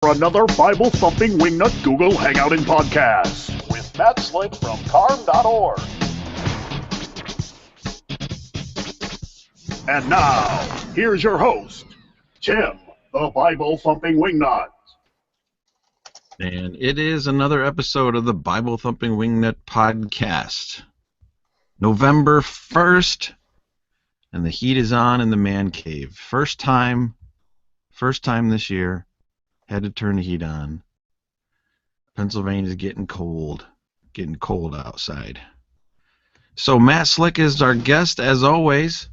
For another Bible-thumping wingnut Google Hangout and podcast with Matt Slick from Carm.org. And now, here's your host, Tim, the Bible-thumping wingnut. And it is another episode of the Bible Thumping Wingnut podcast. November 1st, and the heat is on in the man cave. First time this year, had to turn the heat on. Pennsylvania's getting cold outside. So Matt Slick is our guest, as always,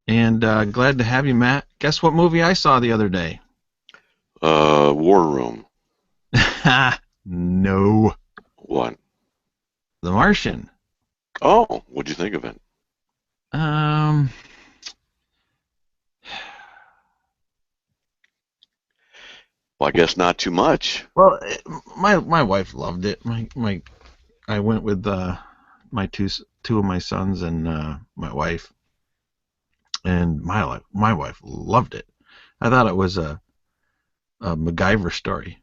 and glad to have you, Matt. Guess what movie I saw the other day? War Room. No. What? The Martian. Oh, what'd you think of it? Well, I guess not too much. Well, my wife loved it. I went with my two of my sons and my wife, and my wife loved it. I thought it was a MacGyver story.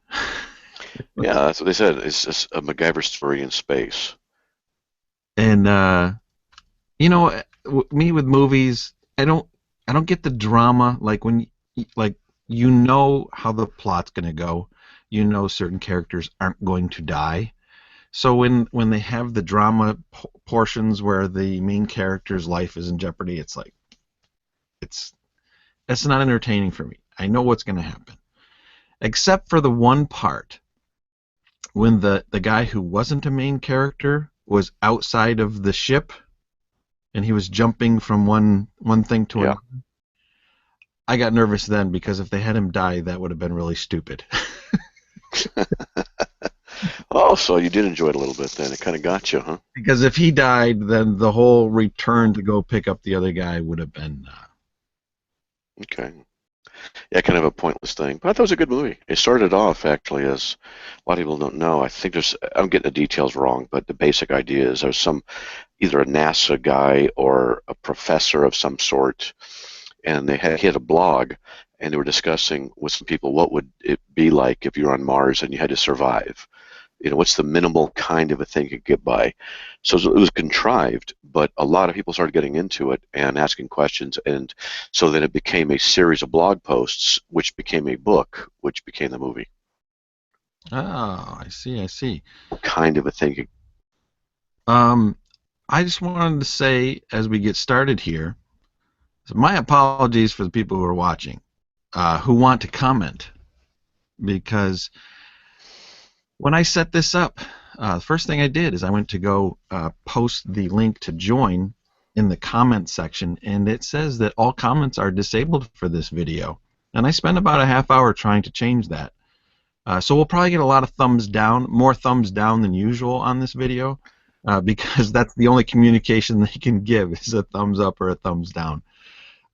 Yeah, that's what they said. It's just a MacGyver story in space. And me with movies, I don't get the drama. Like when you know how the plot's going to go, you know certain characters aren't going to die. So when they have the drama portions where the main character's life is in jeopardy, it's like that's not entertaining for me. I know what's going to happen, except for the one part when the guy who wasn't a main character was outside of the ship and he was jumping from one thing to another. I got nervous then because if they had him die, that would have been really stupid. Oh, so you did enjoy it a little bit then. It kind of got you, huh? Because if he died, then the whole return to go pick up the other guy would have been... Okay. Yeah, kind of a pointless thing. But I thought it was a good movie. It started off, actually, as a lot of people don't know. I think I'm getting the details wrong, but the basic idea is there's either a NASA guy or a professor of some sort, and he had a blog, and they were discussing with some people what would it be like if you were on Mars and you had to survive. What's the minimal kind of a thing you could get by? So it was contrived, but a lot of people started getting into it and asking questions, and so then it became a series of blog posts, which became a book, which became the movie. Oh, I see. What kind of a thing? I just wanted to say, as we get started here, so my apologies for the people who are watching, who want to comment, because when I set this up, the first thing I did is I went to go post the link to join in the comment section, and it says that all comments are disabled for this video. And I spent about a half hour trying to change that. So we'll probably get a lot of thumbs down, more thumbs down than usual on this video, because that's the only communication they can give is a thumbs up or a thumbs down.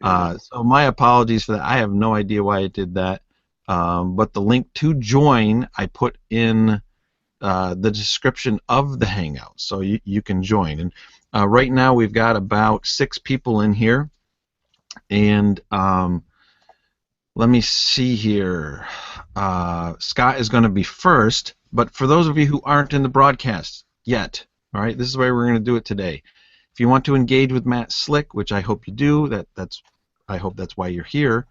So my apologies for that. I have no idea why it did that. But the link to join I put in the description of the Hangout, so you can join. And right now we've got about 6 people in here, and let me see here. Scott is going to be first, but for those of you who aren't in the broadcast yet, all right, this is the way we're going to do it today. If you want to engage with Matt Slick, which I hope you do, I hope that's why you're here.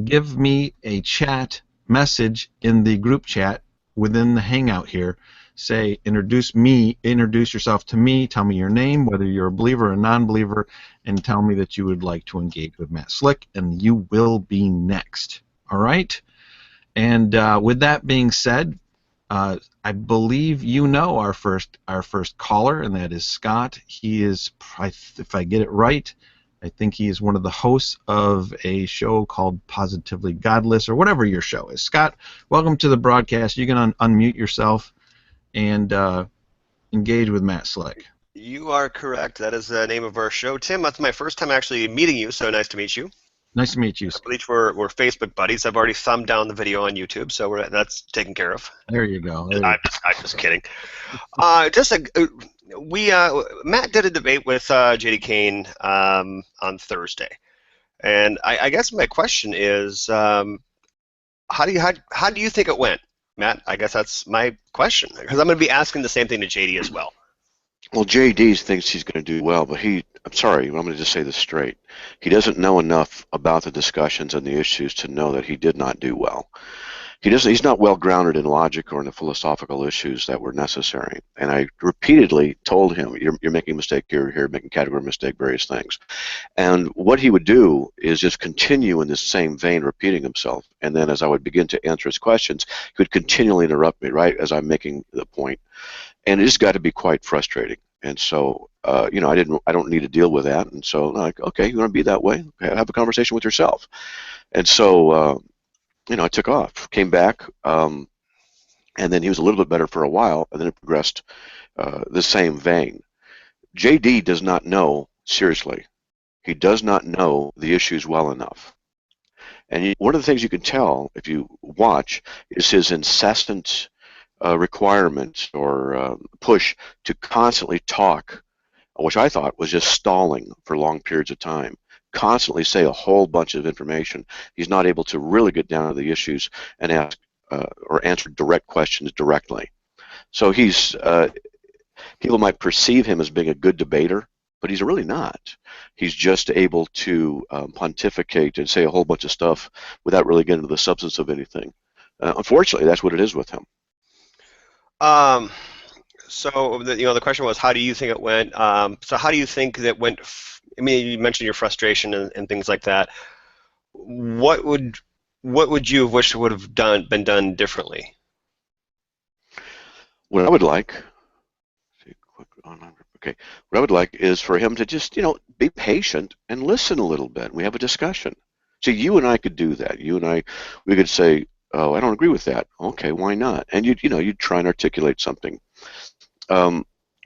Give me a chat message in the group chat within the Hangout here. Say, introduce yourself to me, tell me your name, whether you're a believer or a non-believer, and tell me that you would like to engage with Matt Slick, and you will be next. All right? And with that being said, I believe you know our first caller, and that is Scott. He is, if I get it right, I think he is one of the hosts of a show called Positively Godless, or whatever your show is. Scott, welcome to the broadcast. You can unmute yourself and engage with Matt Slick. You are correct. That is the name of our show. Tim, that's my first time actually meeting you, so nice to meet you. Nice to meet you. I believe we're Facebook buddies. I've already thumbed down the video on YouTube, so that's taken care of. There you go. I'm just kidding. Matt did a debate with J.D. Kane on Thursday, and I guess my question is, how do you think it went, Matt? I guess that's my question, because I'm going to be asking the same thing to JD as well. Well, JD thinks he's going to do well, but I'm sorry, I'm going to just say this straight. He doesn't know enough about the discussions and the issues to know that he did not do well. He's not well grounded in logic or in the philosophical issues that were necessary. And I repeatedly told him, you're making a mistake here, making category mistake, various things. And what he would do is just continue in this same vein, repeating himself. And then as I would begin to answer his questions, he would continually interrupt me, right, as I'm making the point. And it just got to be quite frustrating. And so, I don't need to deal with that. And so, like, okay, you want to be that way? Okay, have a conversation with yourself. And so, I took off, came back, and then he was a little bit better for a while, and then it progressed the same vein. JD does not know, seriously, he does not know the issues well enough. And one of the things you can tell if you watch is his incessant requirement or push to constantly talk, which I thought was just stalling for long periods of time. Constantly say a whole bunch of information. He's not able to really get down to the issues and ask or answer direct questions directly. So people might perceive him as being a good debater, but he's really not. He's just able to pontificate and say a whole bunch of stuff without really getting to the substance of anything. Unfortunately, that's what it is with him. So the question was, how do you think it went? So how do you think that went? I mean, you mentioned your frustration and things like that. What would you have wished would have been done differently? What I would like, what I would like is for him to just, be patient and listen a little bit. We have a discussion. So you and I could do that. You and I, we could say, oh, I don't agree with that. Okay, why not? And you'd try and articulate something.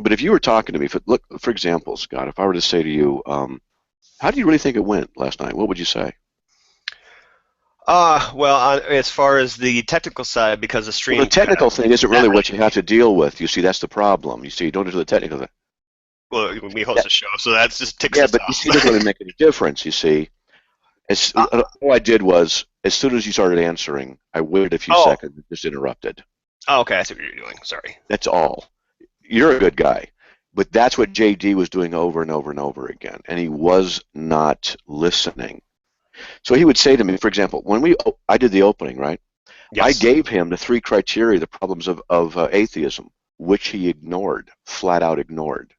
But if you were talking to me, for example, Scott, if I were to say to you, how do you really think it went last night? What would you say? Well, as far as the technical side, because the stream. Well, the technical thing isn't really what you have to deal with. You see, that's the problem. You see, you don't do the technical thing. Well, we host a show, so that's just ticks us off. Yeah, but you see, it doesn't really make any difference. You see, all I did was, as soon as you started answering, I waited a few seconds and just interrupted. Oh, okay, I see what you're doing. Sorry. That's all. You're a good guy. But that's what JD was doing over and over and over again, and he was not listening. So he would say to me, for example, when I did the opening, right? Yes. I gave him the 3 criteria, the problems of atheism, which he ignored, flat out ignored.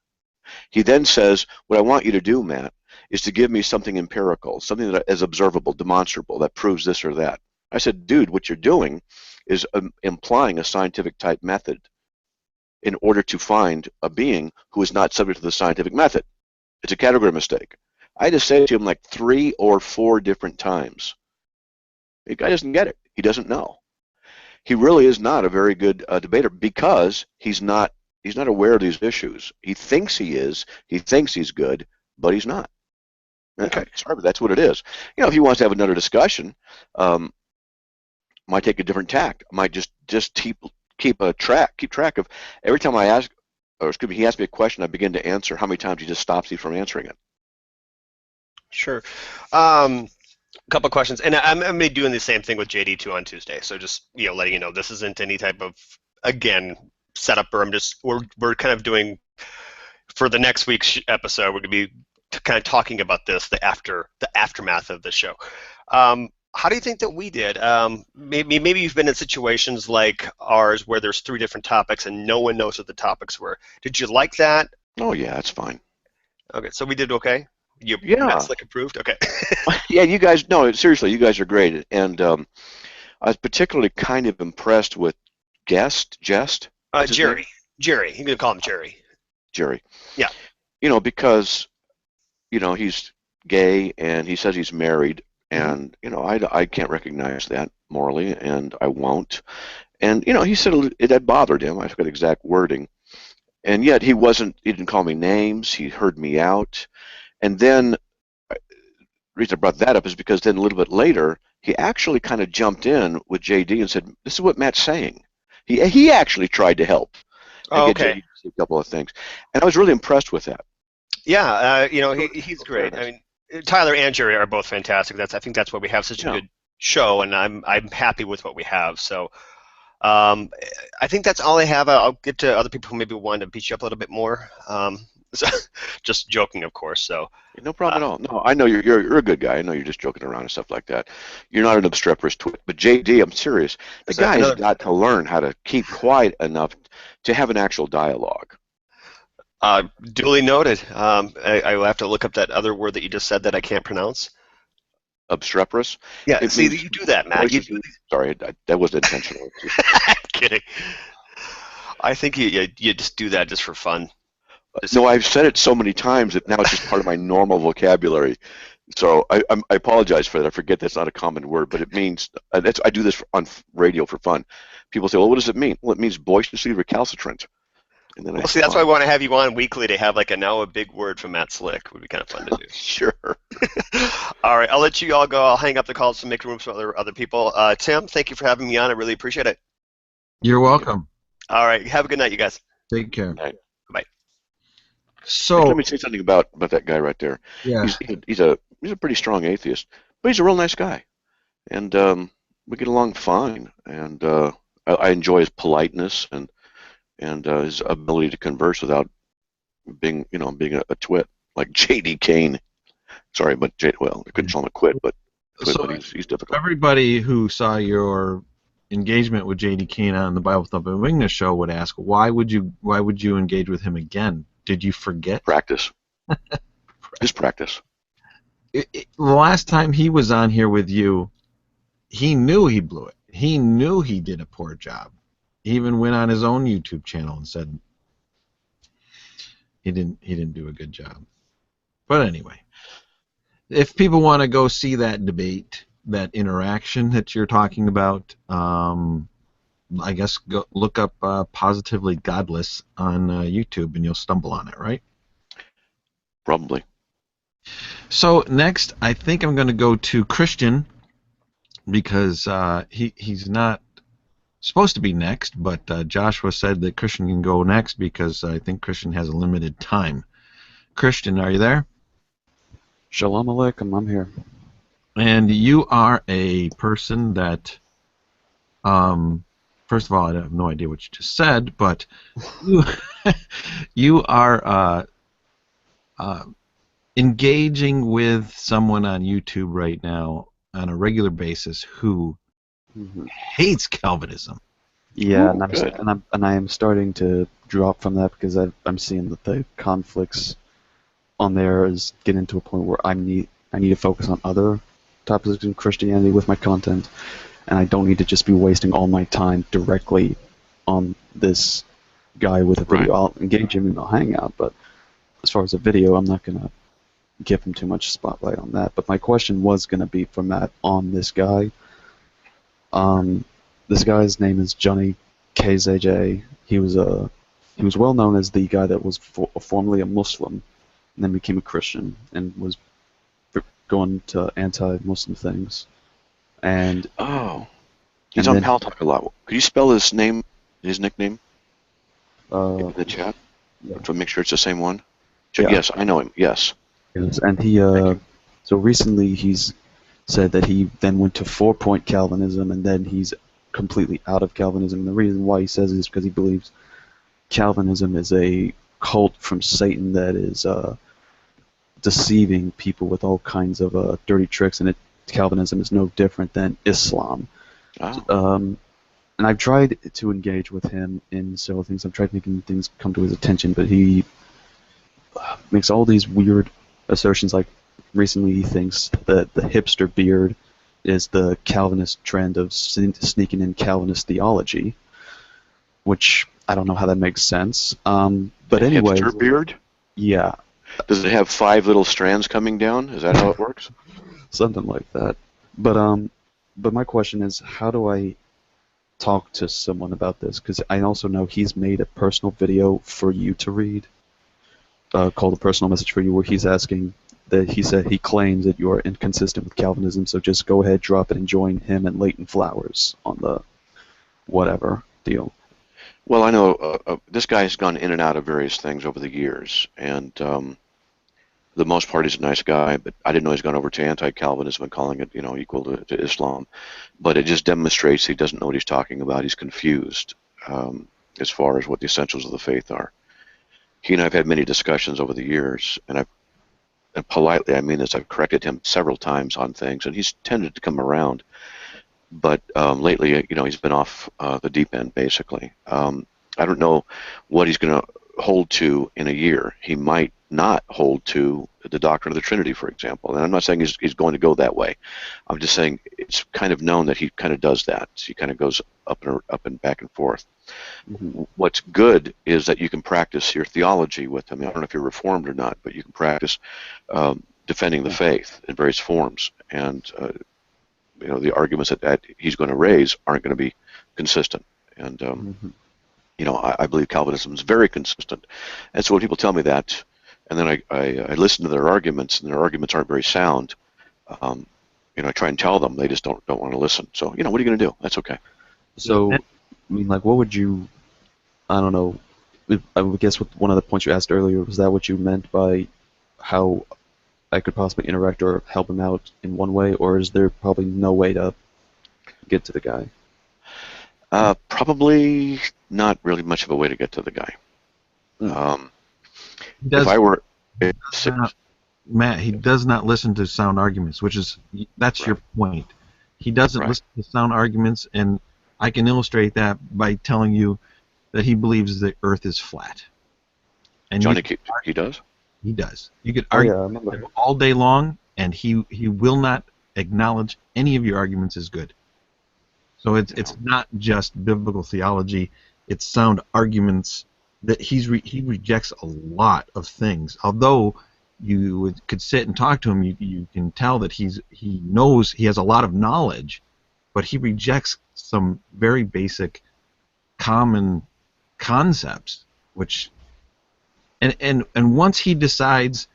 He then says, what I want you to do, Matt, is to give me something empirical, something that is observable, demonstrable, that proves this or that. I said, dude, what you're doing is implying a scientific type method in order to find a being who is not subject to the scientific method. It's a category mistake. I just say it to him like 3 or 4 different times. The guy doesn't get it. He doesn't know. He really is not a very good debater because he's not aware of these issues. He thinks he is. He thinks he's good, but he's not. Okay. Sorry, but that's what it is. If he wants to have another discussion, might take a different tack. Might just keep track of every time I ask, or excuse me, he asks me a question, I begin to answer, how many times he just stops me from answering it. Sure. A couple of questions, and I'm going to be doing the same thing with JD too on Tuesday. So just letting you know, this isn't any type of setup, or we're kind of doing for the next week's episode. We're going to be kind of talking about the aftermath of the show. How do you think that we did? Maybe you've been in situations like ours where there's 3 different topics and no one knows what the topics were. Did you like that? Oh yeah, that's fine. Okay, so we did okay. That's like approved. Okay. Yeah, you guys. No, seriously, you guys are great, and I was particularly kind of impressed with Jest. Jerry. Jerry. You can call him Jerry. Jerry. Yeah. Because he's gay and he says he's married, and I can't recognize that morally, and I won't. And he said that bothered him. I forgot the exact wording, and yet he didn't call me names. He heard me out. And then the reason I brought that up is because then a little bit later, he actually kind of jumped in with JD and said, this is what Matt's saying. He actually tried to help and get JD to say a couple of things. And I was really impressed with that. Yeah, he's great. I mean, Tyler and Jerry are both fantastic. I think that's why we have such a good show, and I'm happy with what we have. So I think that's all I have. I'll get to other people who maybe want to beat you up a little bit more. So, just joking, of course. So No problem at all. No, I know you're a good guy. I know you're just joking around and stuff like that. You're not an obstreperous twit. But JD, I'm serious. The guy's got to learn how to keep quiet enough to have an actual dialogue. Duly noted. I will have to look up that other word that you just said that I can't pronounce. Obstreperous? Yeah, see, you do that, Matt. Sorry, that wasn't intentional. Kidding. I think you just do that just for fun. No, I've said it so many times that now it's just part of my normal vocabulary. So I apologize for that. I forget that's not a common word, but it means I do this on radio for fun. People say, "Well, what does it mean?" Well, it means boisterously recalcitrant. And then see, that's why I want to have you on weekly to have like a big word from Matt Slick. Would be kind of fun to do. Sure. All right, I'll let you all go. I'll hang up the calls to make room for other people. Tim, thank you for having me on. I really appreciate it. You're welcome. All right, have a good night, you guys. Take care. Bye. So let me say something about that guy right there. Yeah. He's a pretty strong atheist, but he's a real nice guy, and we get along fine. And I enjoy his politeness and his ability to converse without being a twit like J.D. Kane. Sorry, but I couldn't call him a quit, but he's difficult. Everybody who saw your engagement with J.D. Kane on the Bible Thumping Wingness show would ask, why would you engage with him again? Did you forget? Practice. Just practice. The last time he was on here with you, he knew he blew it. He knew he did a poor job. He even went on his own YouTube channel and said he didn't do a good job. But anyway, if people want to go see that debate, that interaction that you're talking about, I guess go look up Positively Godless on YouTube and you'll stumble on it, right? Probably. So next, I think I'm going to go to Christian because he's not supposed to be next, but Joshua said that Christian can go next because I think Christian has a limited time. Christian, are you there? Shalom Aleichem, I'm here. And you are a person that, first of all, I have no idea what you just said, but you are engaging with someone on YouTube right now on a regular basis who hates Calvinism. Yeah, Ooh, and I am starting to drop from that because I'm seeing that the conflicts on there is getting to a point where I need to focus on other topics in Christianity with my content, and I don't need to just be wasting all my time directly on this guy with a video. Right. I'll engage him in a Hangout, but as far as a video, I'm not going to give him too much spotlight on that. But my question was going to be for Matt on this guy. This guy's name is Johnny KZJ. He was well known as the guy that was formerly a Muslim and then became a Christian and was going to anti-Muslim things. And he's on Pal Talk a lot. Could you spell his name, his nickname, in the chat to make sure it's the same one? Yeah. Yes, I know him. Yes. Yes, and he so recently he's said that he then went to 4-point Calvinism and then he's completely out of Calvinism. And the reason why he says it is because he believes Calvinism is a cult from Satan that is deceiving people with all kinds of dirty tricks, and Calvinism is no different than Islam. Oh. And I've tried to engage with him in several things. I've tried making things come to his attention, but he makes all these weird assertions. Like recently, he thinks that the hipster beard is the Calvinist trend of sneaking in Calvinist theology, which I don't know how that makes sense. But anyway, Hipster beard? Yeah. Does it have 5 little strands coming down? Is that how it works? Something like that. But my question is, how do I talk to someone about this? Because I also know he's made a personal video for you to read, called A Personal Message for You, where he's asking that he claims that you are inconsistent with Calvinism, so just go ahead, drop it, and join him and Leighton Flowers on the whatever deal. Well, I know this guy has gone in and out of various things over the years, and the most part, he's a nice guy, but I didn't know he's gone over to anti-Calvinism and calling it, equal to Islam. But it just demonstrates he doesn't know what he's talking about. He's confused as far as what the essentials of the faith are. He and I have had many discussions over the years, and politely, I mean this, I've corrected him several times on things, and he's tended to come around. But lately, he's been off the deep end, basically. I don't know what he's going to hold to in a year. He might not hold to the doctrine of the Trinity, for example. And I'm not saying he's going to go that way. I'm just saying it's kind of known that he kind of does that. So he kind of goes up and back and forth. Mm-hmm. What's good is that you can practice your theology with him. I don't know if you're Reformed or not, but you can practice defending the faith in various forms. And the arguments that he's going to raise aren't going to be consistent. And I believe Calvinism is very consistent. And so when people tell me that, and then I listen to their arguments, and their arguments aren't very sound, I try and tell them, they just don't want to listen. So, what are you going to do? That's okay. So, what would you, I don't know, I would guess with one of the points you asked earlier, was that what you meant by how I could possibly interact or help him out in one way, or is there probably no way to get to the guy? Probably not really much of a way to get to the guy. If I were... Matt, he does not listen to sound arguments, that's right. Your point. He doesn't listen to sound arguments, and I can illustrate that by telling you that he believes the Earth is flat. And Johnny, he does? He does. You could argue all day long, and he will not acknowledge any of your arguments as good. So it's not just biblical theology; it's sound arguments that he rejects a lot of things. Although you could sit and talk to him, you can tell that he knows, he has a lot of knowledge, but he rejects some very basic, common concepts. Which and once he decides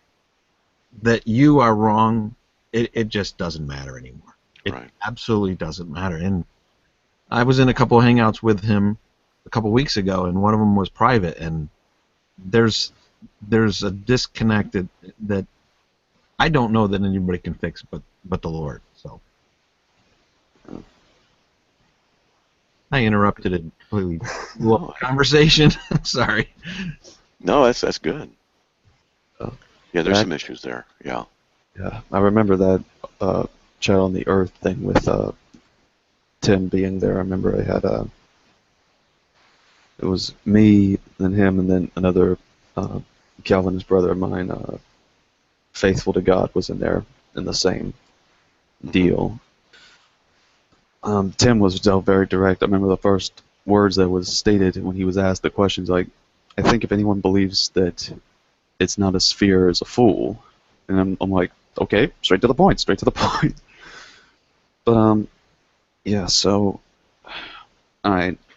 that you are wrong, it just doesn't matter anymore. It absolutely doesn't matter. And I was in a couple of hangouts with him a couple of weeks ago, and one of them was private, and there's a disconnect that I don't know that anybody can fix but the Lord. So I interrupted a completely conversation. I'm sorry. No, that's good. Yeah, there's some issues there. Yeah. Yeah, I remember that Child on the Earth thing with Tim being there. I remember I had it was me and him, and then another Calvinist brother of mine, Faithful to God, was in there in the same deal. Tim was very direct. I remember the first words that was stated when he was asked the questions, like, I think if anyone believes that it's not a sphere is a fool. And I'm like, okay, straight to the point. But, yeah, so,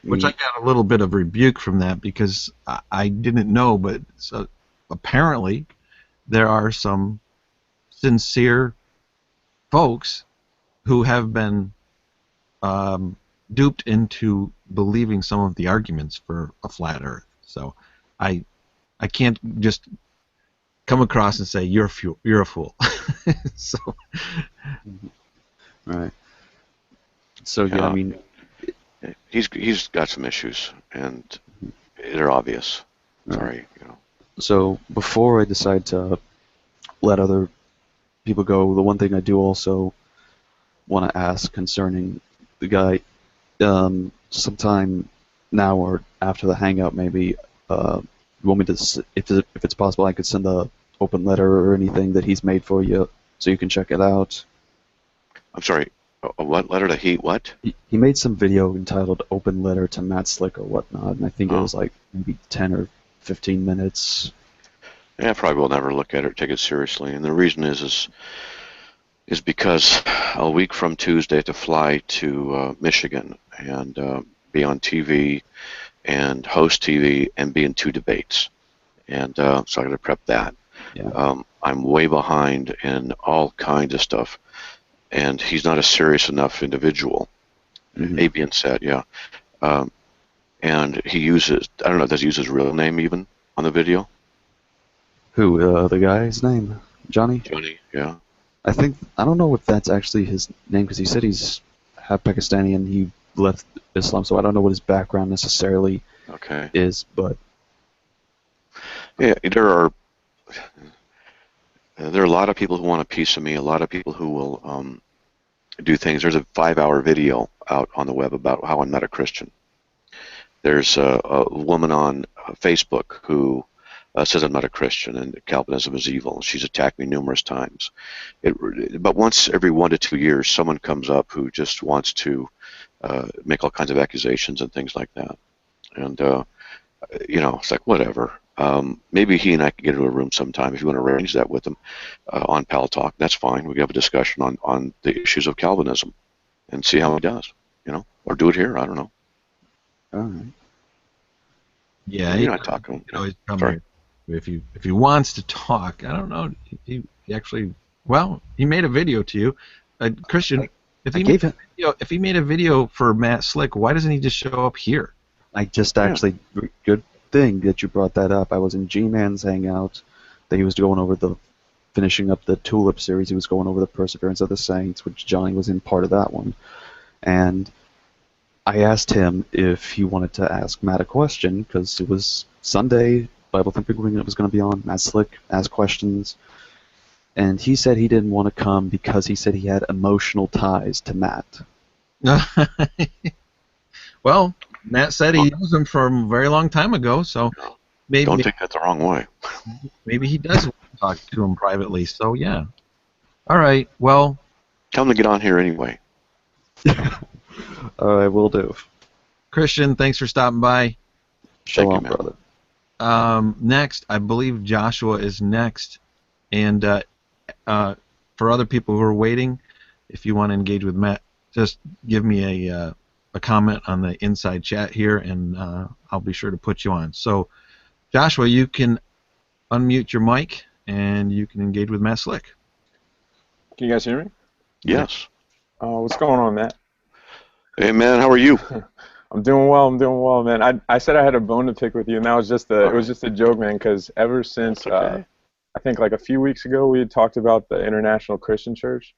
which I got a little bit of rebuke from that because I didn't know, but so apparently there are some sincere folks who have been duped into believing some of the arguments for a flat Earth. So I can't just come across and say you're a fool. So right. So yeah, I mean, he's got some issues, and they're obvious. Sorry, So before I decide to let other people go, the one thing I do also want to ask concerning the guy, sometime now or after the Hangout, maybe, you want me to, if it's possible, I could send a open letter or anything that he's made for you, so you can check it out. I'm sorry. What letter to he? What? He made some video entitled "Open Letter to Matt Slick" or whatnot, and I think it was like maybe 10 or 15 minutes. Yeah, I probably will never look at it or take it seriously, and the reason is because a week from Tuesday I have to fly to Michigan and be on TV and host TV and be in 2 debates, and so I got to prep that. Yeah. I'm way behind in all kinds of stuff. And he's not a serious enough individual. A being said, yeah. And he uses, does he use his real name even on the video? Who, the guy's name? Johnny? Johnny, yeah. I don't know if that's actually his name because he said he's half Pakistani and he left Islam, so I don't know what his background necessarily Okay. is, but Yeah, there are a lot of people who want a piece of me. A lot of people who will do things. There's a 5-hour video out on the web about how I'm not a Christian. There's a woman on Facebook who says I'm not a Christian and Calvinism is evil. She's attacked me numerous times. But once every 1 to 2 years, someone comes up who just wants to make all kinds of accusations and things like that. And, it's like, whatever. Maybe he and I can get into a room sometime if you want to arrange that with him on Pal Talk. That's fine. We can have a discussion on the issues of Calvinism and see how he does, or do it here. I don't know. all right. Yeah, You're not talking. always come Sorry. here. If he wants to talk, I don't know. He actually, well, he made a video to you, Christian. If he made a video for Matt Slick, why doesn't he just show up here? I just actually, good thing that you brought that up. I was in G-Man's Hangout that he was going over finishing up the Tulip series. He was going over the Perseverance of the Saints, which Johnny was in part of that one. And I asked him if he wanted to ask Matt a question, because it was Sunday, Bible Thumping Wing that was going to be on. Matt Slick asked questions. And he said he didn't want to come because he said he had emotional ties to Matt. Well, Matt said he knows him from a very long time ago, so maybe Don't take that the wrong way. maybe he does want to talk to him privately. So yeah. All right. Well, Tell him to get on here anyway. All right, will do. Christian, thanks for stopping by. Shalom, man. brother. Next, I believe Joshua is next, and for other people who are waiting, if you want to engage with Matt, just give me a comment on the inside chat here, and I'll be sure to put you on. So, Joshua, you can unmute your mic, and you can engage with Matt Slick. Can you guys hear me? Yes. What's going on, Matt? Hey, man, how are you? I'm doing well, man. I said I had a bone to pick with you, and that was just it was just a joke, man. Because ever since Okay. I think like a few weeks ago, we had talked about the International Christian Church,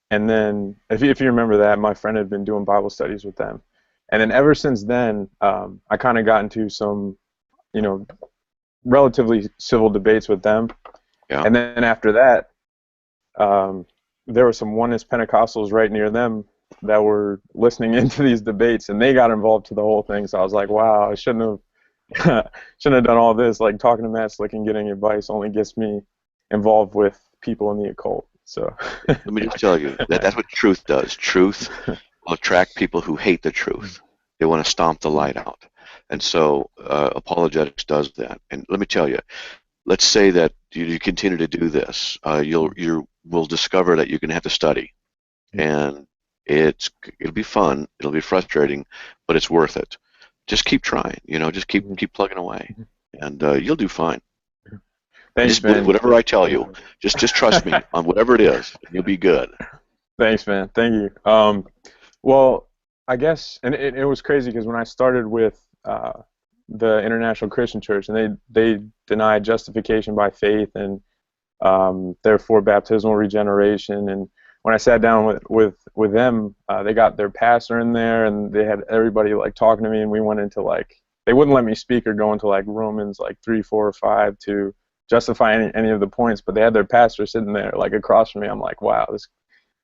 and then if you remember that, my friend had been doing Bible studies with them, and then ever since then, I kind of got into some, relatively civil debates with them, Yeah. and then after that, there were some Oneness Pentecostals right near them that were listening into these debates, and they got involved to the whole thing. So I was like, wow, I shouldn't have done all this. Like, talking to Matt Slick and getting advice only gets me involved with people in the occult. So Let me just tell you, that's what truth does. Truth will attract people who hate the truth. They want to stomp the light out. And so apologetics does that. And let me tell you, let's say that you continue to do this. You will discover that you're going to have to study. And it'll be fun, it'll be frustrating, but it's worth it. Just keep trying, just keep plugging away, and you'll do fine. thanks, Just man. whatever I tell you, just trust me on whatever it is, and you'll be good. Thanks, man. Thank you. Well, I guess, and it was crazy because when I started with the International Christian Church, and they denied justification by faith and therefore baptismal regeneration, and when I sat down with them, they got their pastor in there, and they had everybody like talking to me, and we went into they wouldn't let me speak or go into Romans 3, 4, or 5 to justify any of the points, but they had their pastor sitting there across from me. I'm like, wow,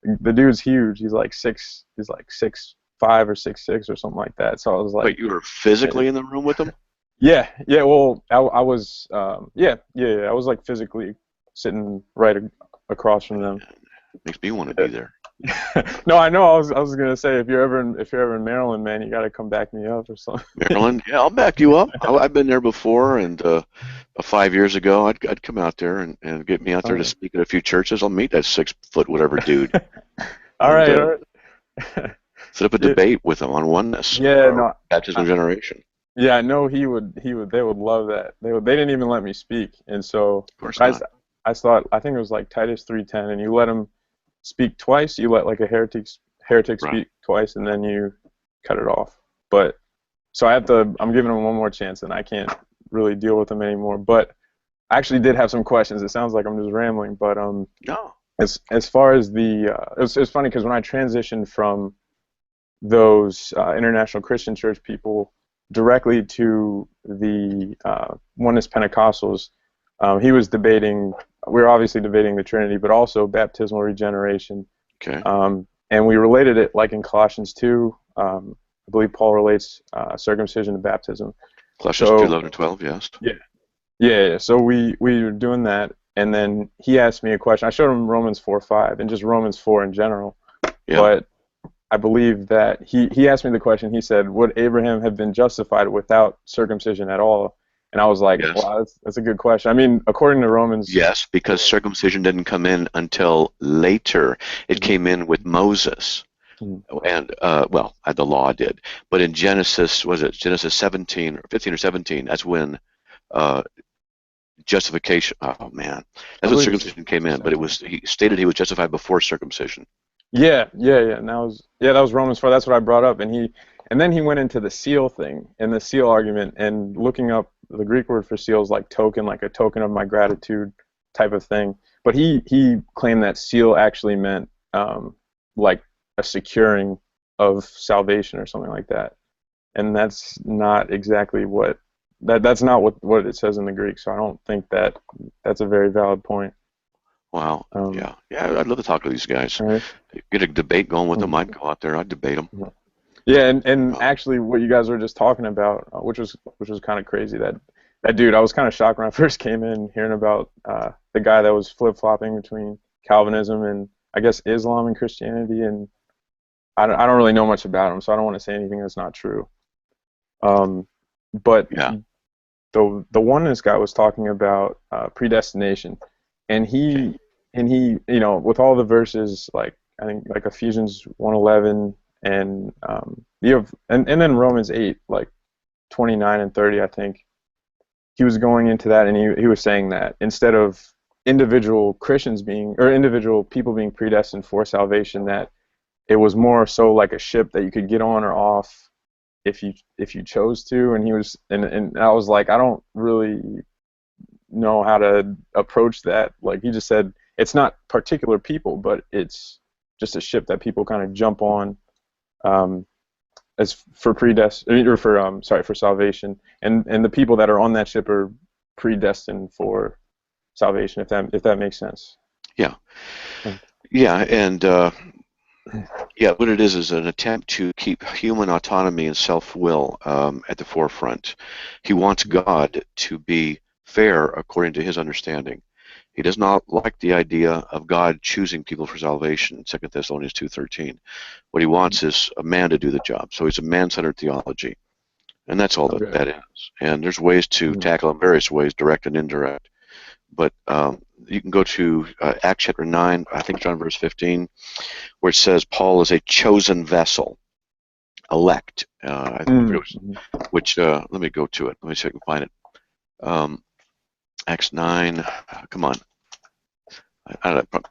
the dude's huge. He's 6'5" or 6'6" or something like that. So I was like, Wait, you were physically in the room with them? Yeah. Well, I was, I was physically sitting right across from them. Makes me want to be there. No, I know. I was gonna say if you're ever in Maryland, man, you gotta come back me up or something. Maryland, yeah, I'll back you up. I've been there before, and 5 years ago, I'd come out there and get me out there to speak at a few churches. I'll meet that 6 foot whatever dude. All right. Set up a debate with him on oneness. Yeah, no. Baptismal generation. Yeah, I know he would. They would love that. They didn't even let me speak, and so Of course not. I thought, I think it was Titus 3:10, and you let him speak twice. You let a heretic speak twice, and then you cut it off. But so I'm giving him one more chance, and I can't really deal with him anymore. But I actually did have some questions. It sounds like I'm just rambling, but No. as far as the it's funny because when I transitioned from those International Christian Church people directly to the Oneness Pentecostals, he was debating. We were obviously debating the Trinity, but also baptismal regeneration. Okay. And we related it like in Colossians 2. I believe Paul relates circumcision to baptism. Colossians 2:11 and 12, yes. Yeah. So we were doing that, and then he asked me a question. I showed him Romans 4:5 and just Romans 4 in general. Yeah. But I believe that he asked me the question. He said, "Would Abraham have been justified without circumcision at all?" And I was like, Yes. "Wow, that's a good question." I mean, according to Romans, Yes, because circumcision didn't come in until later. It came in with Moses. And the law did, but in Genesis, was it Genesis 17 or 15 or 17? That's when justification. Oh man, that's when circumcision came in. But he stated he was justified before circumcision. Yeah. And that was Romans 4. That's what I brought up, and then he went into the seal thing and the seal argument, and looking up the Greek word for seal is like token, like a token of my gratitude type of thing. But he claimed that seal actually meant like a securing of salvation or something like that, and that's not exactly that's not what it says in the Greek. So I don't think that's a very valid point. Wow. Yeah. I'd love to talk to these guys. Right. Get a debate going with them. I'd go out there. I'd debate them. Yeah, and actually, what you guys were just talking about, which was kind of crazy. That dude, I was kind of shocked when I first came in hearing about the guy that was flip-flopping between Calvinism and I guess Islam and Christianity, and I don't really know much about him, so I don't want to say anything that's not true. But Yeah. the oneness guy was talking about predestination, and he with all the verses, like I think like Ephesians 1:11 and and then Romans 8 like 29 and 30, I think he was going into that, and he was saying that instead of individual individual people being predestined for salvation, that it was more so like a ship that you could get on or off if you chose to. And he was and I was like, I don't really know how to approach that. Like he just said, it's not particular people, but it's just a ship that people kind of jump on as for for salvation, and the people that are on that ship are predestined for salvation, if that makes sense. Yeah. Yeah, and what it is an attempt to keep human autonomy and self-will at the forefront. He wants God to be fair according to his understanding. He does not like the idea of God choosing people for salvation, 2 Thessalonians 2:13. What he wants is a man to do the job. So it's a man-centered theology. And that's all that is. And there's ways to tackle in various ways, direct and indirect. But you can go to Acts chapter 9, I think it's on verse 15, where it says Paul is a chosen vessel, elect. I forget which let me go to it. Let me see if I can find it. Acts 9, come on. I don't know,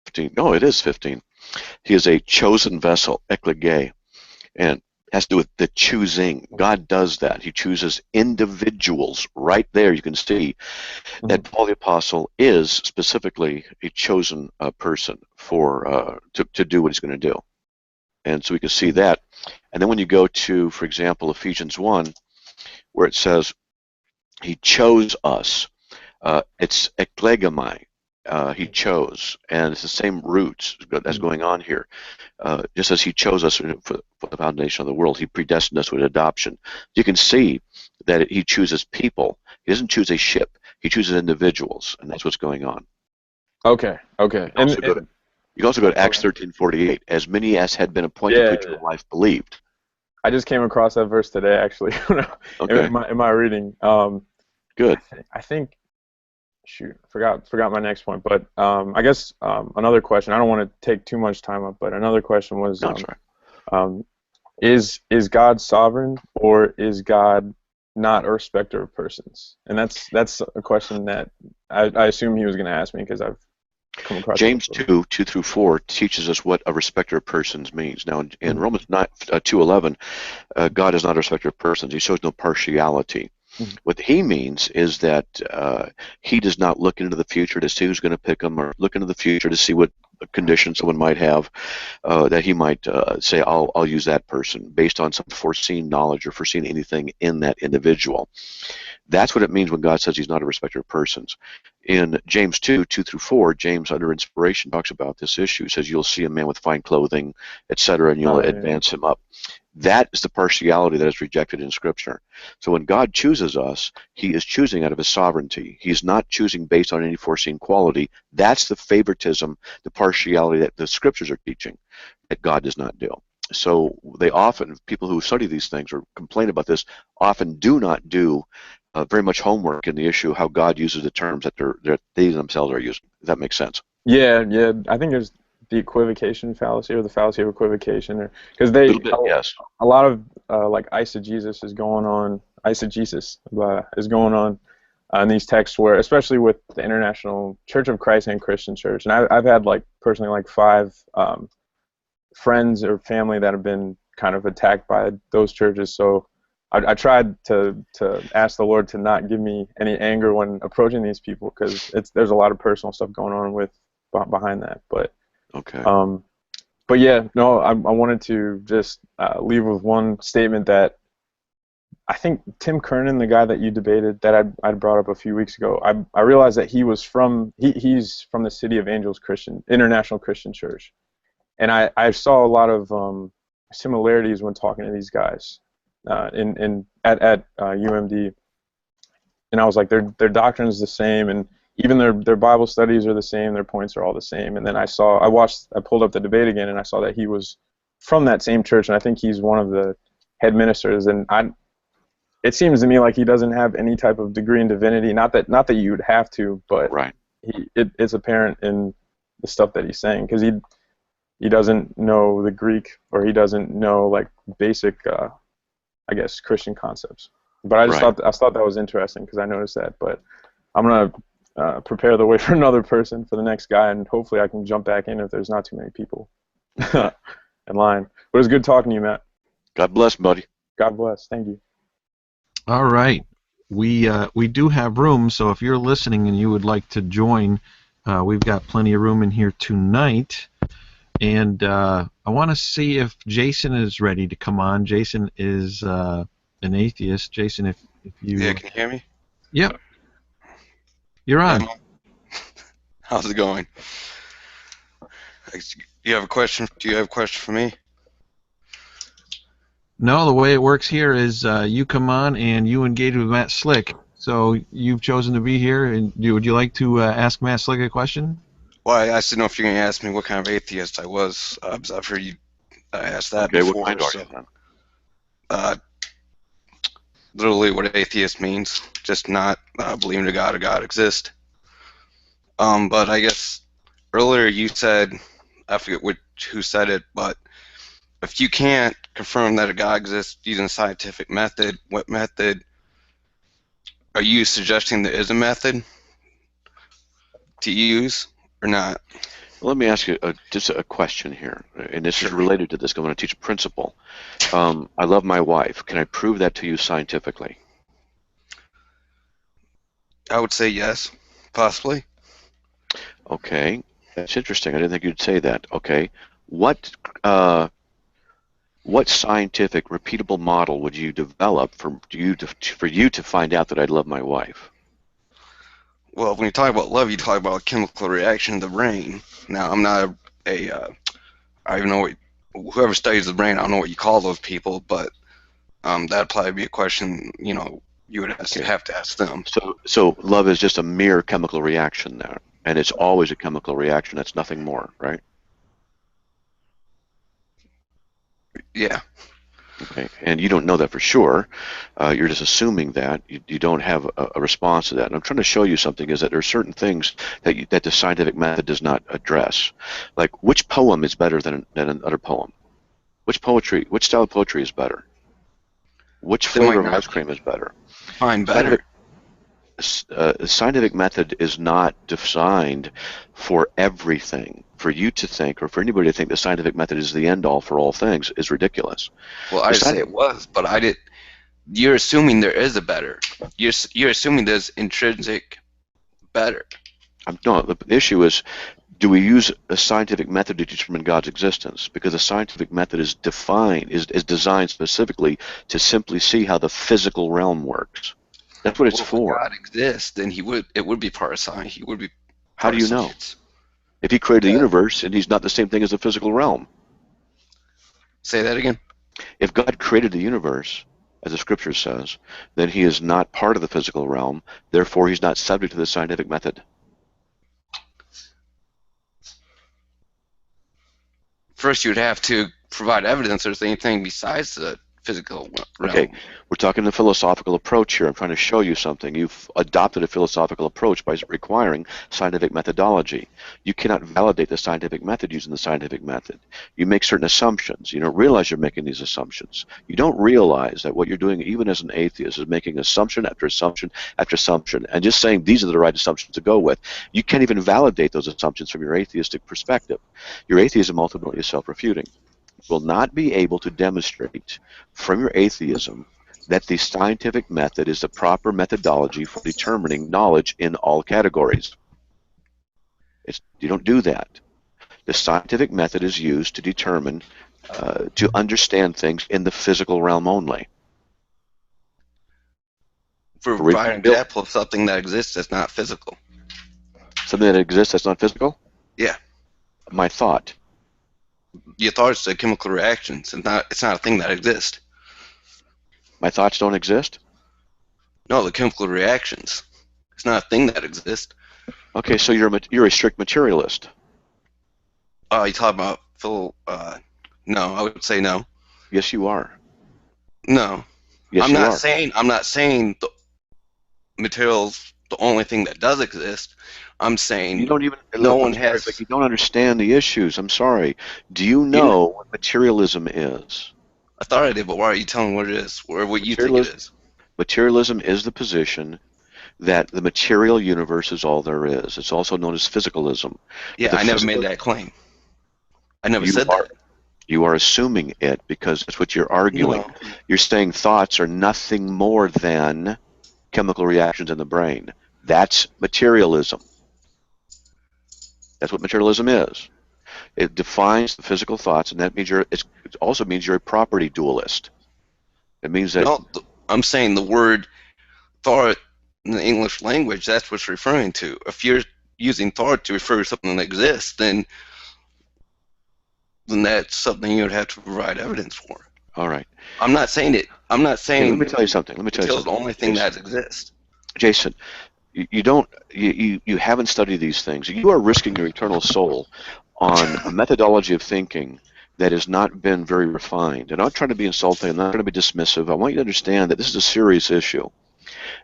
15. No, it is 15. He is a chosen vessel, eklegei, and has to do with the choosing. God does that. He chooses individuals. Right there you can see that Paul the Apostle is specifically a chosen person for to do what he's going to do. And so we can see that. And then when you go to, for example, Ephesians 1, where it says he chose us, it's eklegomai. He chose, and it's the same roots that's going on here. Just as he chose us for the foundation of the world, he predestined us with adoption. You can see that he chooses people. He doesn't choose a ship. He chooses individuals, and that's what's going on. Okay. You can also go to Acts 13:48. As many as had been appointed to preach the life believed. I just came across that verse today, actually, in my reading. Good. I think. Shoot, forgot my next point. But I guess another question. I don't want to take too much time up, but another question was, is God sovereign, or is God not a respecter of persons? And that's a question that I assume he was going to ask me, because I've come across James 2:2-4 teaches us what a respecter of persons means. Now, in Romans 2:11, God is not a respecter of persons. He shows no partiality. What he means is that he does not look into the future to see who's going to pick him, or look into the future to see what condition someone might have, that he might say, I'll use that person based on some foreseen knowledge or foreseen anything in that individual. That's what it means when God says he's not a respecter of persons. In James 2:2-4, James, under inspiration, talks about this issue. He says, you'll see a man with fine clothing, etc., and you'll advance him up. That is the partiality that is rejected in Scripture. So when God chooses us, he is choosing out of his sovereignty. He's not choosing based on any foreseen quality. That's the favoritism, the partiality that the Scriptures are teaching, that God does not do. So they often, people who study these things or complain about this, often do not do very much homework in the issue how God uses the terms that they themselves are using. Does that make sense? Yeah. I think there's the equivocation fallacy, or the fallacy of equivocation, or because yes. A lot of like eisegesis is going on. Eisegesis is going on in these texts, where, especially with the International Church of Christ and Christian Church, and I've had personally 5 friends or family that have been kind of attacked by those churches. So I tried to ask the Lord to not give me any anger when approaching these people, because there's a lot of personal stuff going on behind that. But okay. But yeah, no, I wanted to just leave with one statement that I think Tim Kernan, the guy that you debated, that I brought up a few weeks ago, I realized that he's from the City of Angels International Christian Church, and I saw a lot of similarities when talking to these guys at UMD, and I was like, their doctrine is the same, and even their Bible studies are the same, their points are all the same. And then I pulled up the debate again, and I saw that he was from that same church, and I think he's one of the head ministers. And it seems to me like he doesn't have any type of degree in divinity. Not that you would have to, but right. It's apparent in the stuff that he's saying, because he doesn't know the Greek, or he doesn't know basic, I guess, Christian concepts. But I thought that was interesting, because I noticed that. But I'm gonna prepare the way for another person for the next guy, and hopefully I can jump back in if there's not too many people in line. But it was good talking to you, Matt. God bless, buddy. God bless. Thank you. All right. We do have room, so if you're listening and you would like to join, we've got plenty of room in here tonight. And I want to see if Jason is ready to come on. Jason is an atheist. Jason, if you... Yeah, can you hear me? Yep. You're on. How's it going? Do you have a question for me? No, the way it works here is you come on and you engage with Matt Slick. So you've chosen to be here, and would you like to ask Matt Slick a question? Well, I just didn't know if you're going to ask me what kind of atheist I was. I've heard you ask that before. What kind are you then? Literally what atheist means, just not believing to God or God exists. But I guess earlier you said, I forget who said it, but if you can't confirm that a God exists using a scientific method, what method are you suggesting there is a method to use or not? Well, let me ask you just a question here, and this is related to this. I'm going to teach a principle. I love my wife. Can I prove that to you scientifically? I would say yes, possibly. Okay, that's interesting. I didn't think you'd say that. Okay, what scientific, repeatable model would you develop for you to find out that I love my wife? Well, when you talk about love, you talk about a chemical reaction in the brain. Now, I'm not I don't know whoever studies the brain, I don't know what you call those people, but that'd probably be a question, you would have to ask them. So love is just a mere chemical reaction there, and it's always a chemical reaction. That's nothing more, right? Yeah. Okay, and you don't know that for sure. You're just assuming that. You don't have a response to that. And I'm trying to show you something, is that there are certain things that the scientific method does not address. Like, which poem is better than another poem? Which style of poetry is better? Which flavor of ice cream is better? Fine, better. Scientific method is not designed for everything. For you to think, or for anybody to think the scientific method is the end-all for all things, is ridiculous. Well, I say it was, but I did. you're assuming there is a better. You're assuming there's intrinsic better. No, the issue is, do we use a scientific method to determine God's existence? Because the scientific method is designed specifically to simply see how the physical realm works. That's what it's for. If God exists, then it would be part of science. He would be. How do you know? If he created the universe and he's not the same thing as the physical realm. Say that again. If God created the universe, as the scripture says, then he is not part of the physical realm. Therefore, he's not subject to the scientific method. First, you'd have to provide evidence there's anything besides the physical realm. Okay, we're talking the philosophical approach here. I'm trying to show you something. You've adopted a philosophical approach by requiring scientific methodology. You cannot validate the scientific method using the scientific method. You make certain assumptions. You don't realize you're making these assumptions. You don't realize that what you're doing, even as an atheist, is making assumption after assumption after assumption, and just saying these are the right assumptions to go with. You can't even validate those assumptions from your atheistic perspective. Your atheism ultimately is self-refuting. Will not be able to demonstrate from your atheism that the scientific method is the proper methodology for determining knowledge in all categories. You don't do that. The scientific method is used to determine, to understand things in the physical realm only. For provide an example of something that exists that's not physical. Something that exists that's not physical? Yeah. My thought. Your thoughts are chemical reactions. It's not a thing that exists. My thoughts don't exist? No, the chemical reactions. It's not a thing that exists. Okay, so you're a strict materialist. You talk about Phil? No, I would say no. Yes, you are. No. Yes, I'm you not are. saying the material's the only thing that does exist. I'm saying you don't even. no Look, one sorry, has. but you don't understand the issues. I'm sorry. Do you know what materialism is? I thought I did, but why are you telling me what it is, or what you think it is? Materialism is the position that the material universe is all there is. It's also known as physicalism. Yeah, I never made that claim. I never said that. You are assuming it because that's what you're arguing. No. You're saying thoughts are nothing more than chemical reactions in the brain. That's materialism. That's what materialism is. It defines the physical thoughts, and that means it also means you're a property dualist. It means that. No, I'm saying the word thought in the English language, that's what it's referring to. If you're using thought to refer to something that exists, then that's something you would have to provide evidence for. All right. I'm not saying it. I'm not saying. Hey, let me tell you something. It's the only thing that exists. Jason, you haven't studied these things. You are risking your eternal soul on a methodology of thinking that has not been very refined. And I'm not trying to be insulting. I'm not going to be dismissive. I want you to understand that this is a serious issue,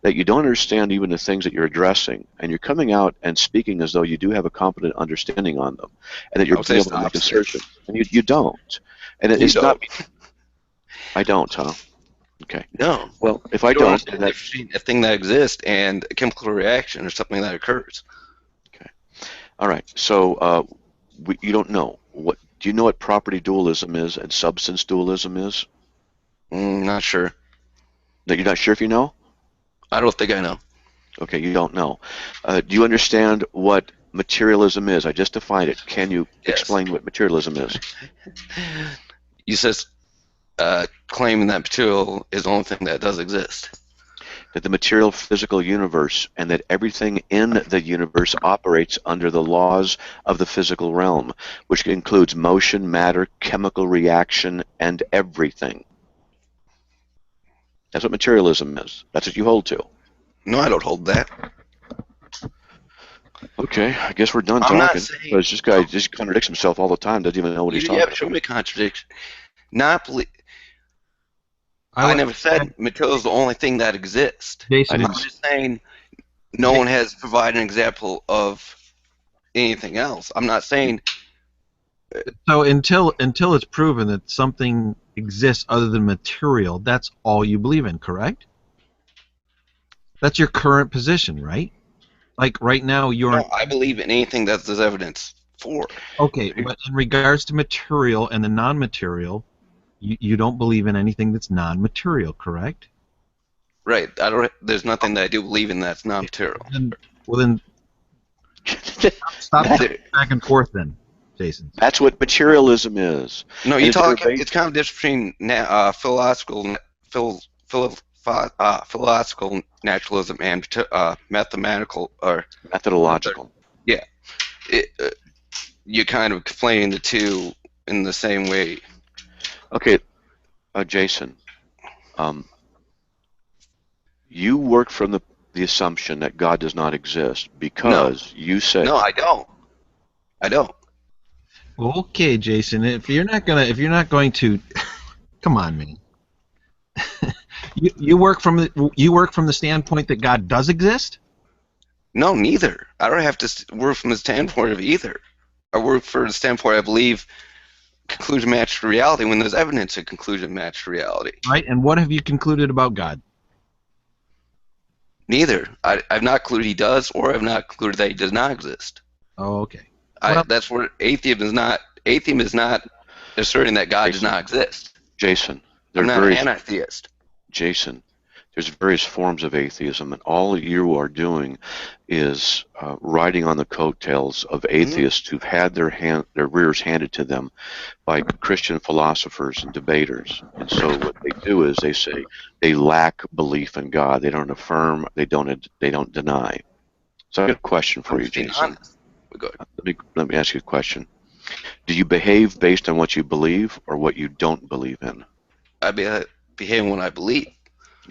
that you don't understand even the things that you're addressing, and you're coming out and speaking as though you do have a competent understanding on them, and that you're being able to make assertions. And you don't. And it's not. I don't, huh? Okay. No. Well, if I don't, then that's a thing that exists and a chemical reaction or something that occurs. Okay. All right. So you don't know what. Do you know what property dualism is and substance dualism is? Not sure. That you're not sure if you know? I don't think I know. Okay, you don't know. Do you understand what materialism is? I just defined it. Can you explain what materialism is? You said claiming that material is the only thing that does exist. That the material physical universe and that everything in the universe operates under the laws of the physical realm, which includes motion, matter, chemical reaction, and everything. That's what materialism is. That's what you hold to. No, I don't hold that. Okay, I guess we're done talking. Because this guy just contradicts himself all the time. Doesn't even know what he's talking about. Yeah, show me contradiction. I never said material is the only thing that exists. Jason, I'm just saying no one has provided an example of anything else. I'm not saying. So until it's proven that something exists other than material, that's all you believe in, correct? That's your current position, right? Like right now, No, I believe in anything that there's evidence for. Okay, but in regards to material and the non-material, you don't believe in anything that's non-material, correct? Right. I don't. There's nothing that I do believe in that's not material. Well then, stop jumping back and forth then, Jason. That's what materialism is. No, And you is talk. there a It's kind of different between philosophical naturalism and mathematical or methodological? Yeah. You're kind of conflating the two in the same way. Okay, Jason, you work from the assumption that God does not exist because you say No, I don't. I don't. Okay, Jason. If you're not going to, come on, man. you work from the standpoint that God does exist. No, neither. I don't have to work from the standpoint of either. I work for the standpoint I believe conclusion matched reality when there's evidence of conclusion matched reality. Right. And what have you concluded about God? Neither. I've not concluded he does, or I've not concluded that he does not exist. Oh, okay. That's where atheism is not. Atheism is not asserting that God does not exist. Jason, I'm not an atheist. Jason, there's various forms of atheism, and all you are doing is riding on the coattails of atheists who've had their rears handed to them by Christian philosophers and debaters. And so what they do is they say they lack belief in God. They don't affirm. They don't deny. So I got a question for you, Jason. Let me ask you a question. Do you behave based on what you believe or what you don't believe in? I behave what I believe.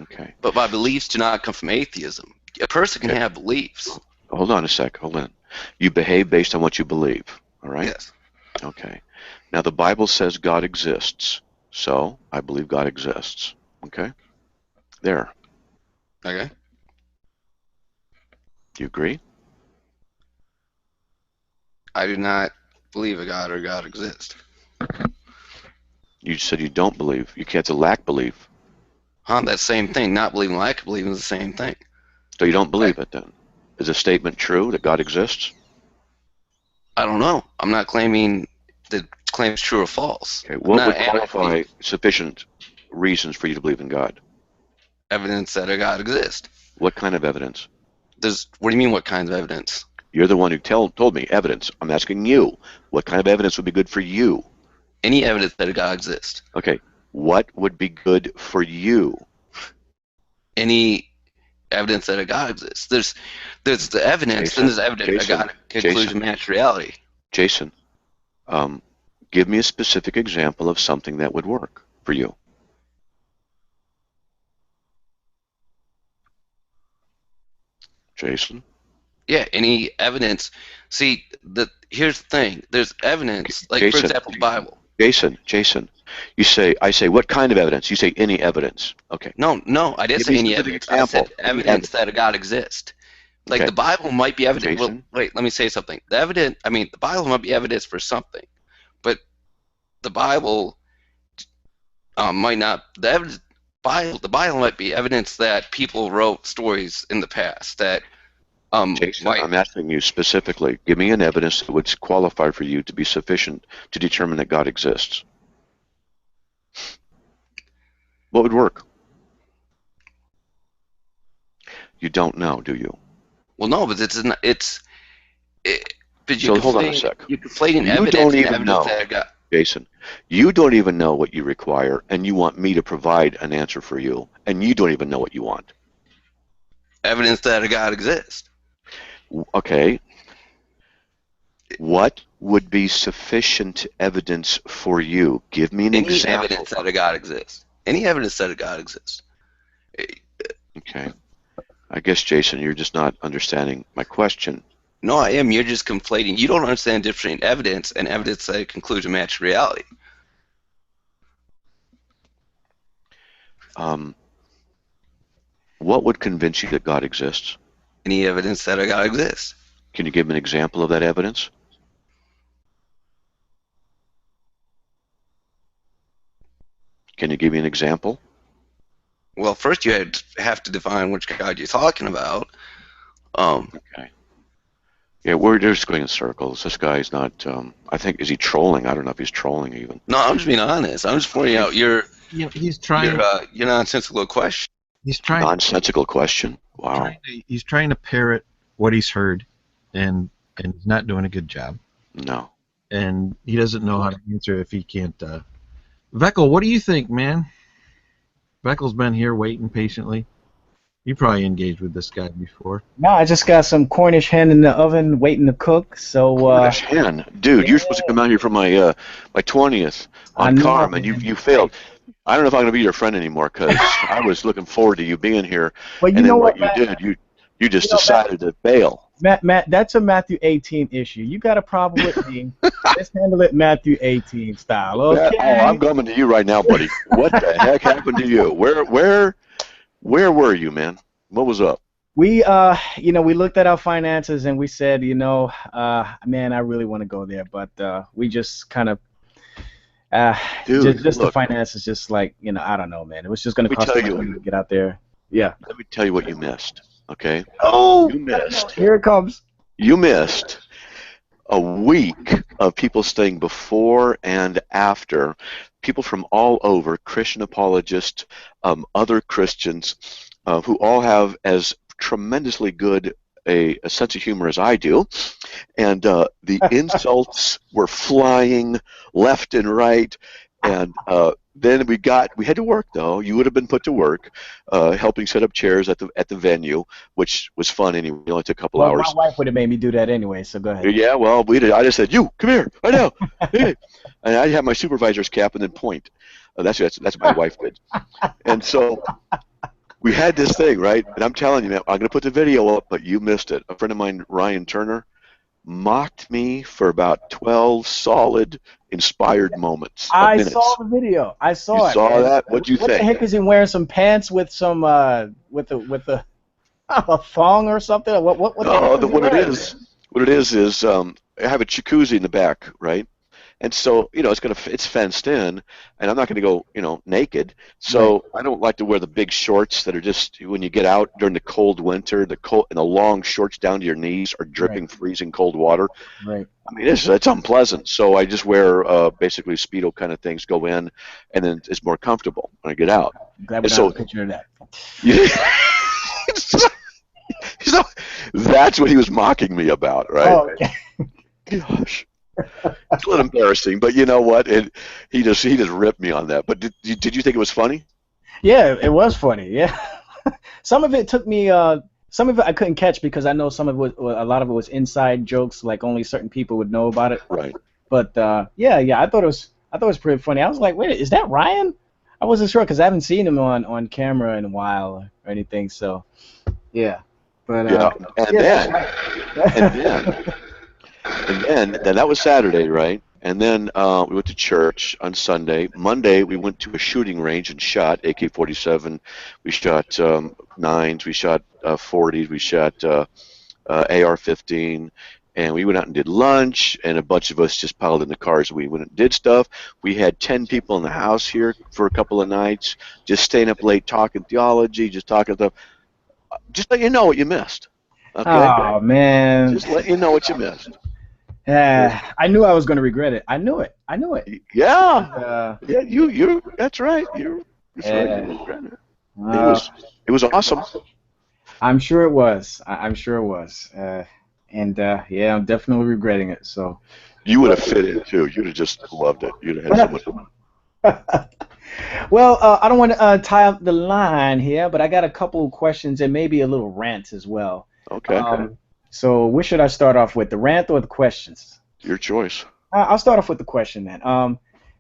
Okay. But my beliefs do not come from atheism. A person can have beliefs. Hold on a sec. Hold on. You behave based on what you believe. All right? Yes. Okay. Now the Bible says God exists. So I believe God exists. Okay? There. Okay. Do you agree? I do not believe a God or God exists. You said you don't believe. You can't lack belief. That same thing. Not believing lack believing is the same thing. So you don't believe it then? Is the statement true that God exists? I don't know. I'm not claiming the claim is true or false. Okay. What would qualify sufficient reasons for you to believe in God? Evidence that a God exists. What kind of evidence? What do you mean, what kinds of evidence? You're the one who told me evidence. I'm asking you. What kind of evidence would be good for you? Any evidence that a God exists. Okay. What would be good for you? Any evidence that a God exists. There's the evidence, then there's evidence that a God conclusion matched reality. Jason, give me a specific example of something that would work for you. Jason? Yeah, any evidence. See, here's the thing. There's evidence, like Jason, for example, the Bible. Jason, I say, what kind of evidence? You say any evidence. Okay. No, I didn't say any evidence. I said evidence that a God exists. Like the Bible might be evidence. Well, wait, let me say something. The Bible might be evidence for something, but the Bible might not. The Bible might be evidence that people wrote stories in the past that. Jason, I'm asking you specifically. Give me an evidence that would qualify for you to be sufficient to determine that God exists. What would work? You don't know, do you? Well, no, but hold on a sec. You're conflating You evidence don't and even evidence know, that God. Jason. You don't even know what you require, and you want me to provide an answer for you, and you don't even know what you want. Evidence that a God exists. Okay. What would be sufficient evidence for you? Give me an example. Any evidence that a God exists. Any evidence that a God exists. Okay. I guess, Jason, you're just not understanding my question. No, I am. You're just conflating. You don't understand the difference between evidence and evidence that a conclusion matches reality. What would convince you that God exists? Any evidence that a God exists. Can you give me an example of that evidence? Can you give me an example? Well, first you have to define which God you're talking about. Okay. Yeah, we're just going in circles. This guy's not. I think is he trolling? I don't know if he's trolling even. No, I'm just being honest. I'm just pointing out your He's trying. Your nonsensical question. He's trying. Nonsensical question. Wow. He's trying to parrot what he's heard, and he's not doing a good job. No. And he doesn't know how to answer if he can't. Veckel, what do you think, man? Veckel's been here waiting patiently. You probably engaged with this guy before. No, I just got some Cornish hen in the oven waiting to cook. So Cornish hen, dude, you're supposed to come out here for my 20th on Carm, and you failed. I don't know if I'm gonna be your friend anymore because I was looking forward to you being here. Well, you and know then what, you Matt? did, you just decided to bail. Matt, that's a Matthew 18 issue. You got a problem with me? Let's handle it Matthew 18 style. Okay. Oh, I'm coming to you right now, buddy. What the heck happened to you? Where were you, man? What was up? We we looked at our finances and we said, man, I really want to go there, but we just kind of Dude, just look, the finances, just like, I don't know, man. It was just going to cost us money to get out there. Yeah. Let me tell you what you missed, okay? Oh, You missed. here it comes. You missed a week of people staying before and after, people from all over, Christian apologists, other Christians, who all have as tremendously good a sense of humor as I do, and the insults were flying left and right, and then we had to work though. You would have been put to work, helping set up chairs at the venue, which was fun anyway. It only took a couple hours. My wife would have made me do that anyway, so go ahead. Yeah, well, we did. I just said, "You come here right now," hey. And I had my supervisor's cap and then point. That's what my wife did, and so. We had this thing, right? And I'm telling you, man, I'm going to put the video up, but you missed it. A friend of mine, Ryan Turner, mocked me for about 12 solid, inspired moments. I saw the video. I saw it. You saw that? What'd you think? What the heck is he wearing? Some pants with some with a thong or something? What what it is I have a jacuzzi in the back, right? And so, it's fenced in, and I'm not going to go, naked. So right. I don't like to wear the big shorts that are just, when you get out during the cold winter, and the long shorts down to your knees are dripping freezing cold water. Right. I mean, it's unpleasant. So I just wear basically Speedo kind of things, go in, and then it's more comfortable when I get out. Glad we don't have a picture of that. So that's what he was mocking me about, right? Oh, okay. Gosh. It's a little embarrassing, but you know what? He just ripped me on that. But did you think it was funny? Yeah, it was funny. Yeah, some of it took me. Some of it I couldn't catch because I know some of it a lot of it was inside jokes, like only certain people would know about it. Right. But yeah, I thought it was pretty funny. I was like, wait, is that Ryan? I wasn't sure because I haven't seen him on camera in a while or anything. So yeah, but And then that was Saturday, right? And then we went to church on Sunday. Monday, we went to a shooting range and shot AK-47. We shot 9s. We shot 40s. We shot AR-15. And we went out and did lunch, and a bunch of us just piled in the cars. We went and did stuff. We had 10 people in the house here for a couple of nights, just staying up late talking theology, just talking stuff. Just let you know what you missed. Okay? Oh, man. Just let you know what you missed. I knew I was going to regret it. I knew it. Yeah. You. That's right. That's right. You regret it. It was awesome. I'm sure it was. I'm sure it was. And yeah, I'm definitely regretting it. So. You would have fit in too. You'd have just loved it. You'd have had so much. Well, I don't want to tie up the line here, but I got a couple of questions and maybe a little rant as well. Okay. So which should I start off with, the rant or the questions? Your choice. I'll start off with the question then.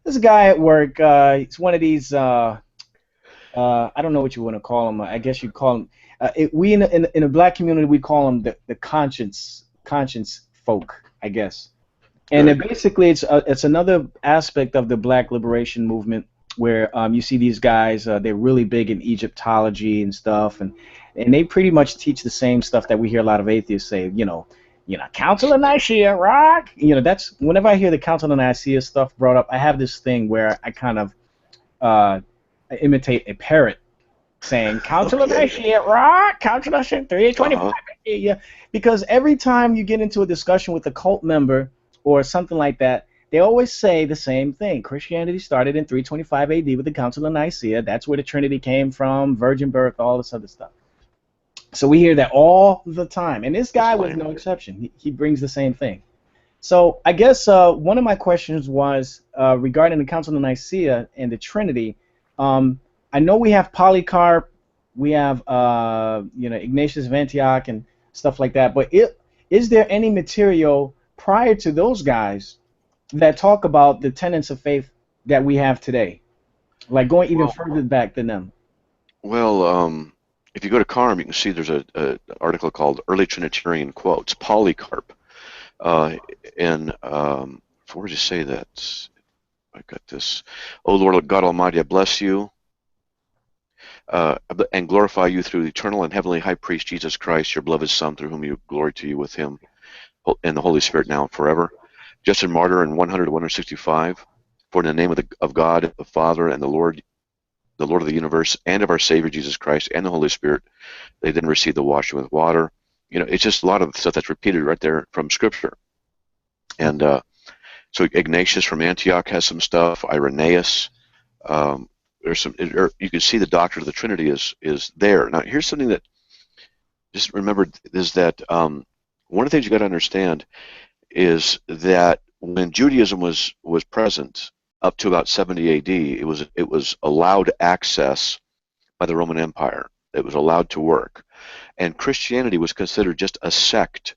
There's a guy at work. He's one of these. I don't know what you want to call him. I guess you'd call him. We in the black community we call them the conscience folk, I guess. And basically it's another aspect of the black liberation movement where you see these guys. They're really big in Egyptology and stuff, and they pretty much teach the same stuff that we hear a lot of atheists say. Council of Nicaea, rock. That's whenever I hear the Council of Nicaea stuff brought up, I have this thing where I kind of imitate a parrot saying Council of Nicaea, rock. Council of Nicaea, 325. Yeah, because every time you get into a discussion with a cult member or something like that, they always say the same thing. Christianity started in 325 AD with the Council of Nicaea. That's where the Trinity came from, virgin birth, all this other stuff. So we hear that all the time, and this guy was no exception. He brings the same thing. So I guess one of my questions was regarding the Council of Nicaea and the Trinity. I know we have Polycarp, we have Ignatius of Antioch and stuff like that, but is there any material prior to those guys that talk about the tenets of faith that we have today, like going even further back than them? Well, if you go to Carm, you can see there's an article called Early Trinitarian Quotes, Polycarp. Where did you say that? I got this. O Lord God Almighty, I bless you and glorify you through the eternal and heavenly high priest Jesus Christ, your beloved Son, through whom you glory to you with him and the Holy Spirit now and forever. Justin Martyr in 100 to 165. For in the name of God, the Father, and the Lord of the universe, and of our Savior Jesus Christ, and the Holy Spirit, they then receive the washing with water. It's just a lot of stuff that's repeated right there from Scripture. And so Ignatius from Antioch has some stuff. Irenaeus, there's some. You can see the doctrine of the Trinity is there. Now, here's something that just remember is that one of the things you got to understand is that when Judaism was present up to about 70 AD, it was allowed access by the Roman Empire. It was allowed to work, and Christianity was considered just a sect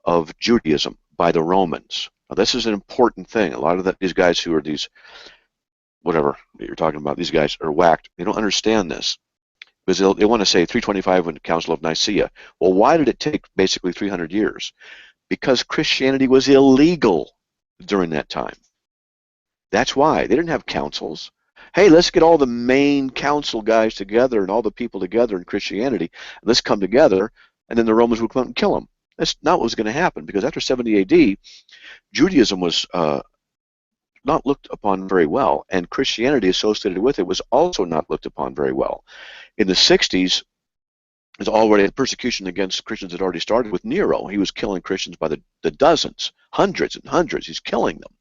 of Judaism by the Romans. Now, this is an important thing. A lot of these guys who are these, whatever you're talking about, these guys are whacked. They don't understand this because they want to say 325 when the Council of Nicaea. Well, why did it take basically 300 years? Because Christianity was illegal during that time. That's why. They didn't have councils. Hey, let's get all the main council guys together and all the people together in Christianity. Let's come together, and then the Romans would come out and kill them. That's not what was going to happen, because after 70 AD, Judaism was not looked upon very well, and Christianity associated with it was also not looked upon very well. In the 60s, the persecution against Christians had already started with Nero. He was killing Christians by the dozens, hundreds and hundreds. He's killing them.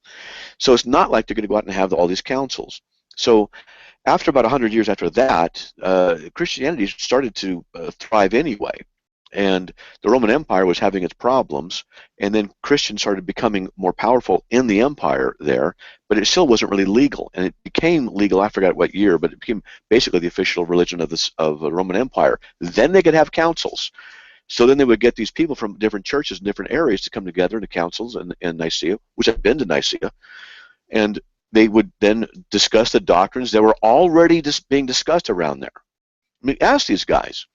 So it's not like they're going to go out and have all these councils. So after about 100 years after that, Christianity started to thrive anyway. And the Roman Empire was having its problems, and then Christians started becoming more powerful in the empire there, but it still wasn't really legal. And it became legal, I forgot what year, but it became basically the official religion of the Roman Empire. Then they could have councils. So then they would get these people from different churches in different areas to come together into councils in Nicaea, which I've been to Nicaea, and they would then discuss the doctrines that were already being discussed around there. I mean, ask these guys.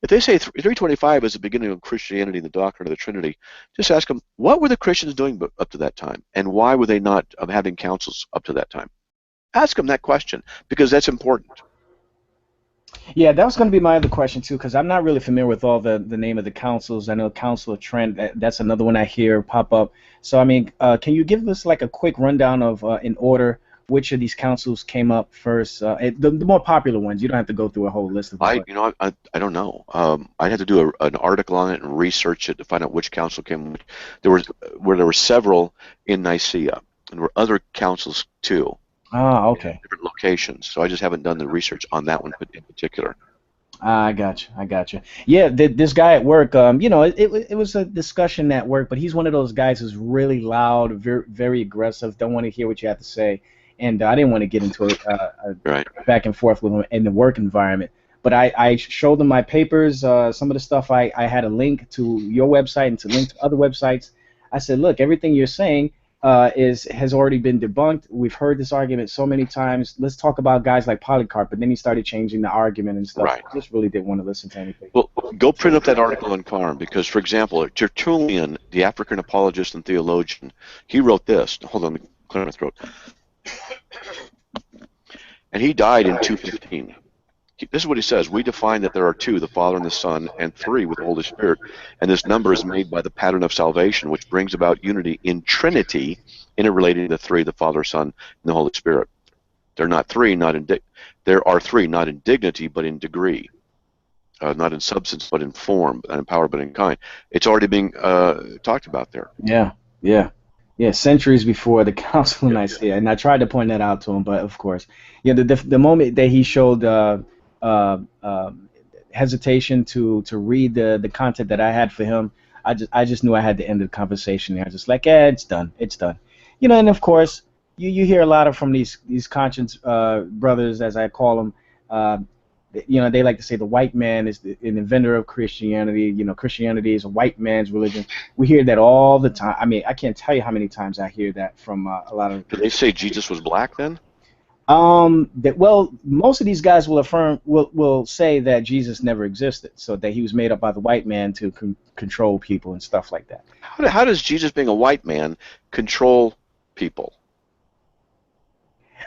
If they say 325 is the beginning of Christianity and the doctrine of the Trinity, just ask them, what were the Christians doing up to that time? And why were they not having councils up to that time? Ask them that question, because that's important. Yeah, that was going to be my other question, too, because I'm not really familiar with all the name of the councils. I know Council of Trent, that's another one I hear pop up. So, I mean, can you give us like a quick rundown of, in order, which of these councils came up first? The more popular ones. You don't have to go through a whole list of them. I don't know. I had to do an article on it and research it to find out which council came. There were several in Nicaea, and there were other councils too. Ah, okay. Different locations. So I just haven't done the research on that one in particular. I got you. Yeah, this guy at work, it was a discussion at work, but he's one of those guys who's really loud, very, very aggressive, don't want to hear what you have to say. And I didn't want to get into a back and forth with him in the work environment. But I showed him my papers, some of the stuff I had a link to your website and to link to other websites. I said, look, everything you're saying has already been debunked. We've heard this argument so many times. Let's talk about guys like Polycarp. But then he started changing the argument and stuff. Right. I just really didn't want to listen to anything. Well, go print up that article in Carm, because, for example, Tertullian, the African apologist and theologian, he wrote this. Hold on, let me clear my throat. And he died in 215. This is what he says. We define that there are two, the Father and the Son, and three with the Holy Spirit. And this number is made by the pattern of salvation, which brings about unity in Trinity, interrelating the three, the Father, Son, and the Holy Spirit. They're not three, there are three, not in dignity, but in degree. Not in substance, but in form, not in power, but in kind. It's already being talked about there. Yeah. Yeah, centuries before the Council of Nicaea, and I tried to point that out to him, but of course, yeah, the moment that he showed uh, uh, hesitation to read the content that I had for him, I just knew I had to end the conversation there. Just like, yeah, it's done, it's done, and of course, you hear a lot of from these conscience brothers, as I call them. Uh, they like to say the white man is an inventor of Christianity. Christianity is a white man's religion. We hear that all the time. I mean, I can't tell you how many times I hear that from a lot of. Did they say Jesus was black then? Well, most of these guys will say that Jesus never existed, so that he was made up by the white man to control people and stuff like that. How does Jesus, being a white man, control people?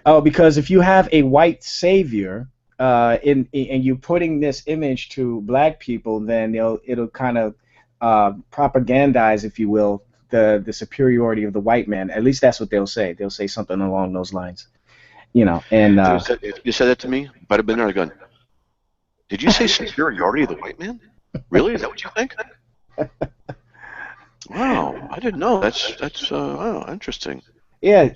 Oh, because if you have a white savior, and you're putting this image to black people, then it'll kind of propagandize, if you will, the superiority of the white man. At least that's what they'll say. They'll say something along those lines. And If you said that to me, I'd have been there going, did you say superiority of the white man? Really? Is that what you think? Wow, I didn't know. That's wow, interesting. yeah,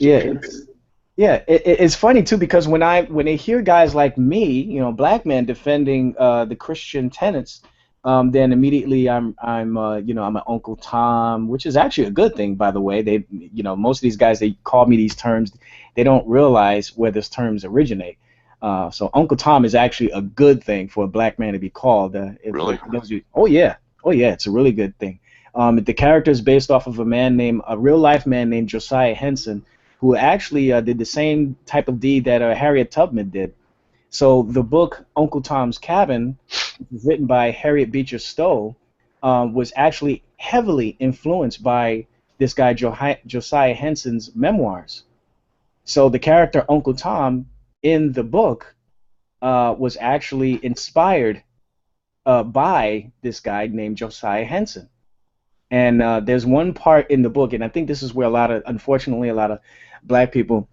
it's funny too, because when I hear guys like me, black men defending the Christian tenets, then immediately I'm I'm an Uncle Tom, which is actually a good thing, by the way. Most of these guys, they call me these terms, they don't realize where these terms originate. So Uncle Tom is actually a good thing for a black man to be called. Really? Oh yeah, it's a really good thing. The character is based off of a real life man named Josiah Henson, who actually did the same type of deed that Harriet Tubman did. So the book Uncle Tom's Cabin, written by Harriet Beecher Stowe, was actually heavily influenced by this guy Josiah Henson's memoirs. So the character Uncle Tom in the book was actually inspired by this guy named Josiah Henson. And there's one part in the book, and I think this is where unfortunately, a lot of black people,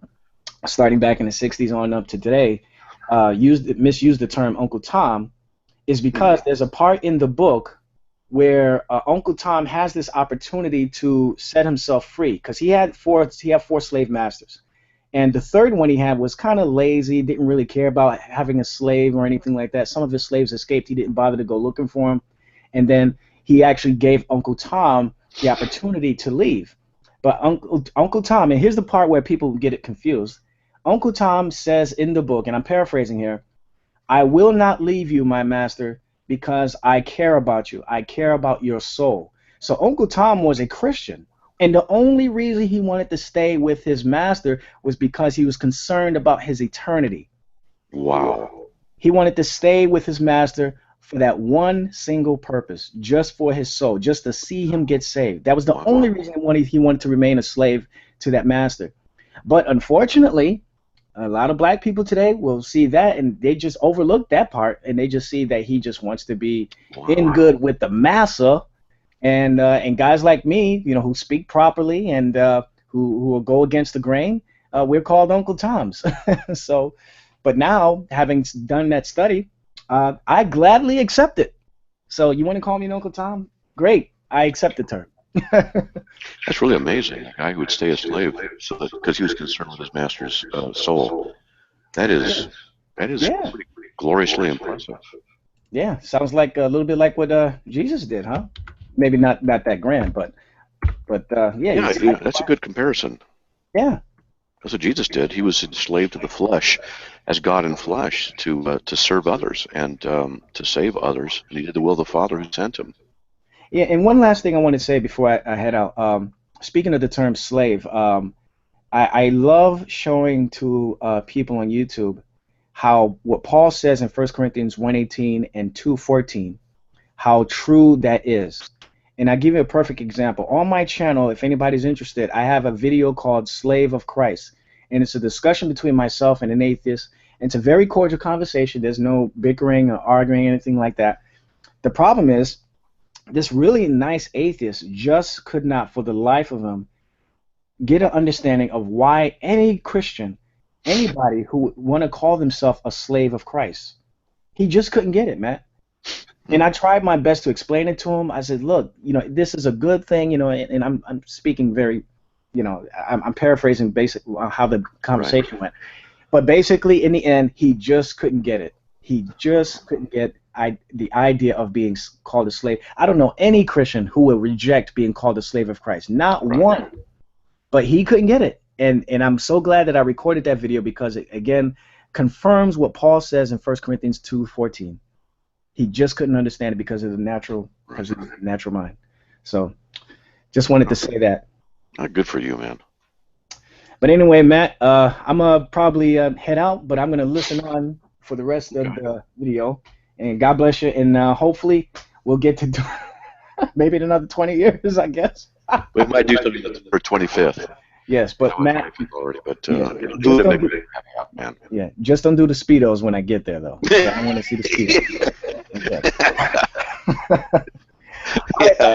starting back in the 60s on up to today, misused the term Uncle Tom, is because there's a part in the book where Uncle Tom has this opportunity to set himself free, because he had four slave masters, and the third one he had was kind of lazy, didn't really care about having a slave or anything like that. Some of his slaves escaped. He didn't bother to go looking for them, and then he actually gave Uncle Tom the opportunity to leave. But Uncle Tom, and here's the part where people get it confused. Uncle Tom says in the book, and I'm paraphrasing here, "I will not leave you, my master, because I care about you. I care about your soul." So Uncle Tom was a Christian, and the only reason he wanted to stay with his master was because he was concerned about his eternity. Wow. He wanted to stay with his master for that one single purpose, just for his soul, just to see him get saved. That was the only reason he wanted to remain a slave to that master. But unfortunately, a lot of black people today will see that, and they just overlook that part, and they just see that he just wants to be in good with the massa. And guys like me, who speak properly and who will go against the grain, we're called Uncle Toms. So, but now, having done that study, I gladly accept it. So you want to call me an Uncle Tom? Great, I accept the term. That's really amazing. A guy who would stay a slave because he was concerned with his master's soul. That is Yeah. pretty gloriously impressive. Yeah, sounds like a little bit like what Jesus did, huh? Maybe not that grand, but Yeah, that's a good comparison. yeah. That's what Jesus did. He was enslaved to the flesh, as God in flesh, to serve others and to save others. And he did the will of the Father who sent him. Yeah, and one last thing I want to say before I head out. Speaking of the term slave, I love showing to people on YouTube how what Paul says in 1 Corinthians 1:18 and 2:14, how true that is. And I'll give you a perfect example. On my channel, if anybody's interested, I have a video called Slave of Christ. And it's a discussion between myself and an atheist. And it's a very cordial conversation. There's no bickering or arguing, anything like that. The problem is, this really nice atheist just could not, for the life of him, get an understanding of why any Christian, anybody who would want to call themselves a slave of Christ, he just couldn't get it, man. And I tried my best to explain it to him. I said, look, this is a good thing, and I'm speaking very I'm paraphrasing how the conversation went. But basically, in the end, he just couldn't get it. He just couldn't get the idea of being called a slave. I don't know any Christian who will reject being called a slave of Christ. Not one. But he couldn't get it. And I'm so glad that I recorded that video because it, again, confirms what Paul says in 1 Corinthians 2:14. He just couldn't understand it because of the natural mind. So just wanted to say that. Good for you, man. But anyway, Matt, I'm going to probably head out, but I'm going to listen on for the rest of the video. And God bless you. And hopefully we'll get to do maybe in another 20 years, I guess. We might do something for 25th. Yes, but Matt, already, but just don't do the Speedos when I get there, though. I don't want to see the Speedos. Yeah.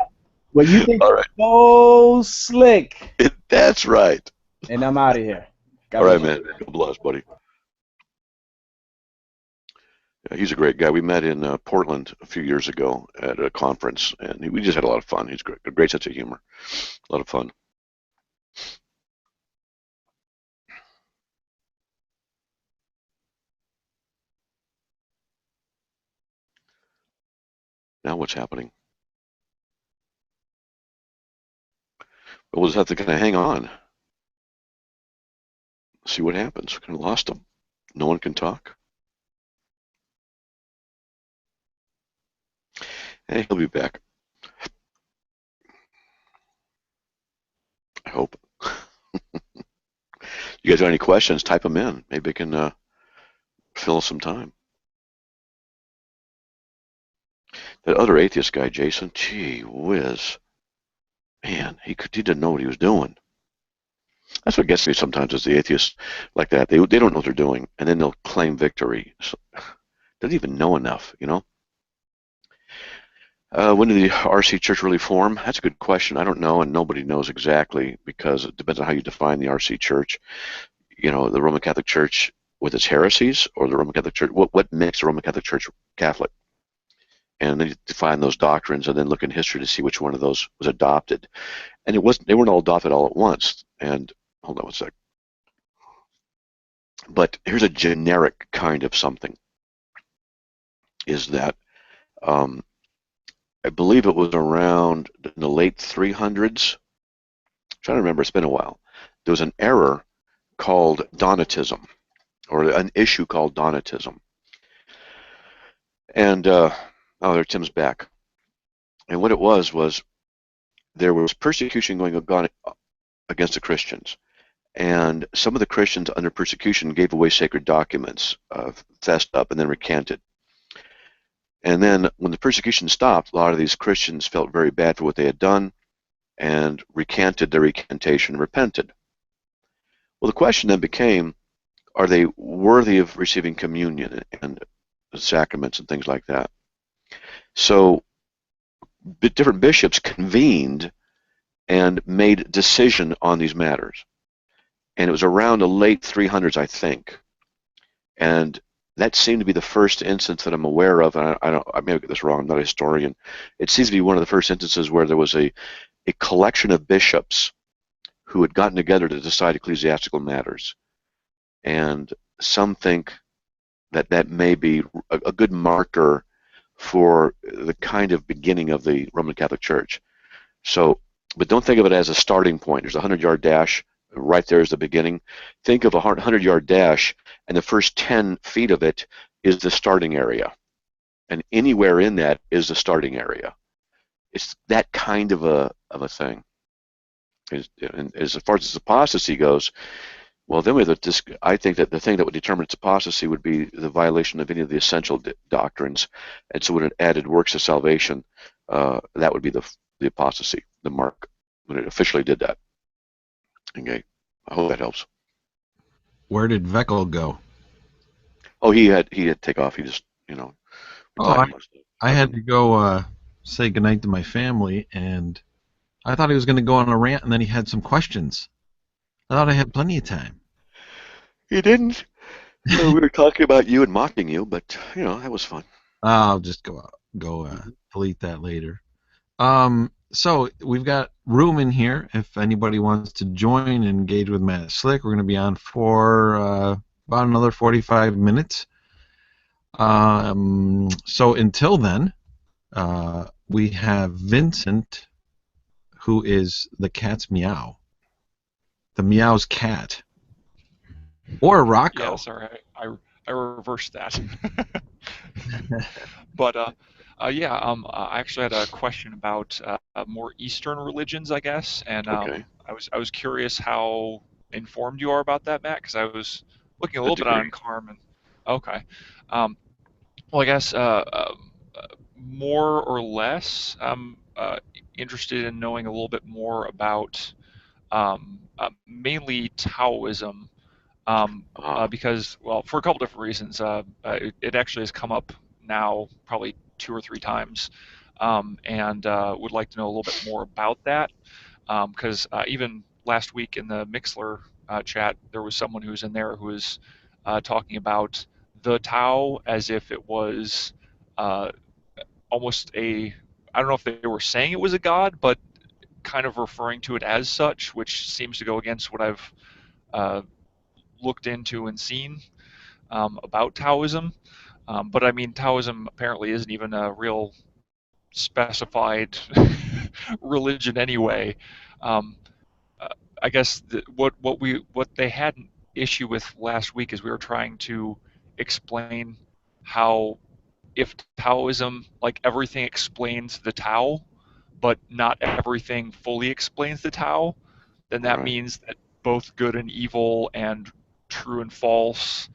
Well, you think so slick. That's right. And I'm out of here. All right, man. God bless, buddy. Yeah, he's a great guy. We met in Portland a few years ago at a conference, and we just had a lot of fun. He's a great sense of humor. A lot of fun. Now what's happening? We'll just have to kind of hang on. See what happens. Kind of lost him. No one can talk. Hey, he'll be back. I hope. You guys have any questions? Type them in. Maybe it can fill some time. That other atheist guy, Jason, gee whiz. Man, he didn't know what he was doing. That's what gets me sometimes is the atheists like that. They don't know what they're doing, and then they'll claim victory. So, doesn't even know enough, you know? When did the RC Church really form? That's a good question. I don't know, and nobody knows exactly because it depends on how you define the RC Church. You know, the Roman Catholic Church with its heresies, or the Roman Catholic Church. What makes the Roman Catholic Church Catholic? And then you define those doctrines, and then look in history to see which one of those was adopted. And they weren't all adopted all at once. And hold on one sec. But here's a generic kind of something. Is that I believe it was around in the late 300s. I'm trying to remember, it's been a while. There was an error called Donatism, or an issue called Donatism. And, there Tim's back. And what it was there was persecution going on against the Christians. And some of the Christians under persecution gave away sacred documents, fessed up, and then recanted. And then when the persecution stopped, a lot of these Christians felt very bad for what they had done and recanted their recantation and repented. Well, the question then became, are they worthy of receiving communion and the sacraments and things like that? So different bishops convened and made a decision on these matters. And it was around the late 300s, I think. And that seemed to be the first instance that I'm aware of, and I may get this wrong, I'm not a historian. It seems to be one of the first instances where there was a collection of bishops who had gotten together to decide ecclesiastical matters. And some think that that may be a good marker for the kind of beginning of the Roman Catholic Church. So, but don't think of it as a starting point. There's a 100-yard dash. Right there is the beginning. Think of a 100-yard dash, and the first 10 feet of it is the starting area. And anywhere in that is the starting area. It's that kind of a thing. And as far as apostasy goes, well, then I think that the thing that would determine its apostasy would be the violation of any of the essential doctrines. And so when it added works of salvation, that would be the apostasy, the mark, when it officially did that. Okay, I hope that helps. Where did Veckel go? Oh, he had to take off. He just, I had to go say goodnight to my family, and I thought he was going to go on a rant, and then he had some questions. I thought I had plenty of time. He didn't. We were talking about you and mocking you, but that was fun. I'll just go delete that later. So we've got room in here if anybody wants to join and engage with Matt Slick. We're going to be on for about another 45 minutes. So until then, we have Vincent, who is the cat's meow. The meow's cat. Or Rocco. Yeah, sorry, I reversed that. But yeah, I actually had a question about more Eastern religions, I guess, and Okay. I was curious how informed you are about that, Matt, because I was looking a A little bit on degree. Carmen. Okay. Well, I guess more or less, I'm interested in knowing a little bit more about mainly Taoism, Ah, because, well, for a couple different reasons. It actually has come up now probably 2 or 3 times, and would like to know a little bit more about that, because even last week in the Mixler chat, there was someone who was in there who was talking about the Tao as if it was uh, almost I don't know if they were saying it was a god, but kind of referring to it as such, which seems to go against what I've uh, looked into and seen about Taoism. But I mean, Taoism apparently isn't even a real specified religion anyway. Um, uh, I guess what they had an issue with last week is we were trying to explain how if Taoism, like everything explains the Tao, but not everything fully explains the Tao, then that right. means that both good and evil and true and false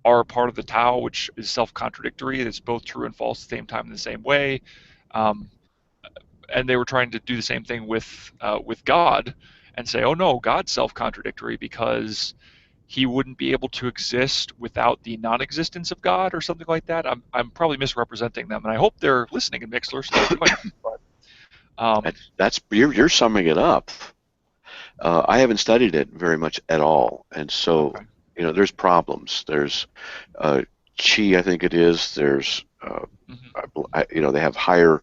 are a part of the Tao, which is self-contradictory. It's both true and false at the same time in the same way. Um, and they were trying to do the same thing with God and say, oh no, God's self-contradictory because he wouldn't be able to exist without the non-existence of God or something like that. I'm probably misrepresenting them, and I hope they're listening in Mixler so they join us. But, That's you're summing it up. I haven't studied it very much at all, and so okay. there's problems. There's chi, I think it is. There's Hmm. they have higher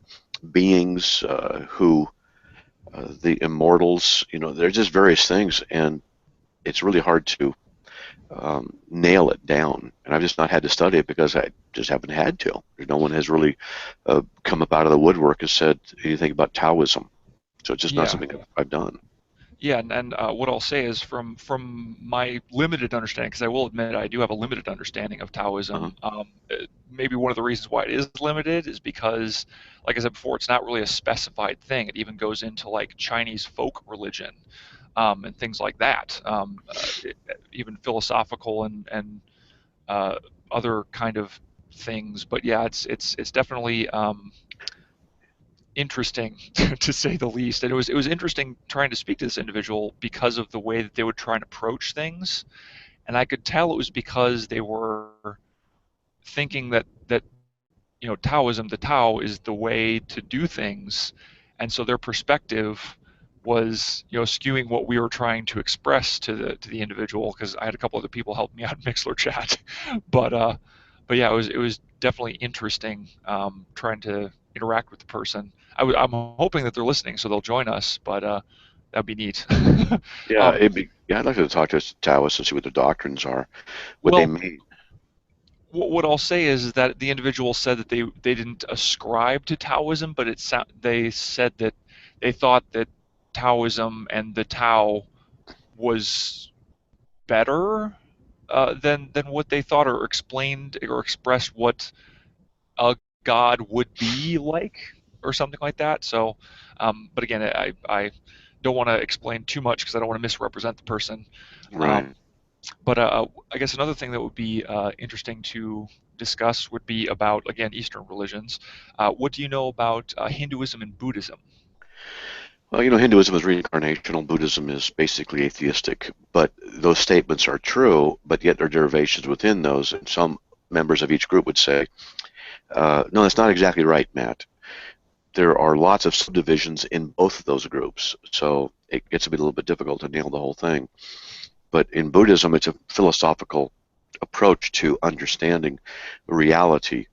beings who the immortals. There's just various things, and it's really hard to nail it down. And I've just not had to study it because I just haven't had to. No one has really come up out of the woodwork and said anything about Taoism. So it's just not Yeah. something I've done. Yeah, and what I'll say is from my limited understanding, because I will admit I do have a limited understanding of Uh-huh. Taoism. Maybe one of the reasons why it is limited is because, like I said before, it's not really a specified thing. It even goes into like Chinese folk religion and things like that, even philosophical and uh, other kind of things. But yeah, it's definitely interesting to say the least. And it was interesting trying to speak to this individual because of the way that they would try and approach things, and I could tell it was because they were thinking that Taoism, the Tao, is the way to do things, and so their perspective was skewing what we were trying to express to the individual. Because I had a couple other people help me out in Mixler chat, but yeah, it was definitely interesting trying to interact with the person. I'm hoping that they're listening, so they'll join us. But that'd be neat. Yeah, um, I'd like to talk to Taoists and see what their doctrines are, what they well, mean. what I'll say is that the individual said that they didn't ascribe to Taoism, but they said that they thought that Taoism and the Tao was better than what they thought, or explained or expressed what a god would be like, or something like that. So, but again, I don't want to explain too much because I don't want to misrepresent the person. Right. But I guess another thing that would be interesting to discuss would be about, again, Eastern religions. What do you know about Hinduism and Buddhism? Well, Hinduism is reincarnational. Buddhism is basically atheistic. But those statements are true, but yet there are derivations within those. And some members of each group would say, no, that's not exactly right, Matt. There are lots of subdivisions in both of those groups. So it gets a little bit difficult to nail the whole thing. But in Buddhism, it's a philosophical approach to understanding reality.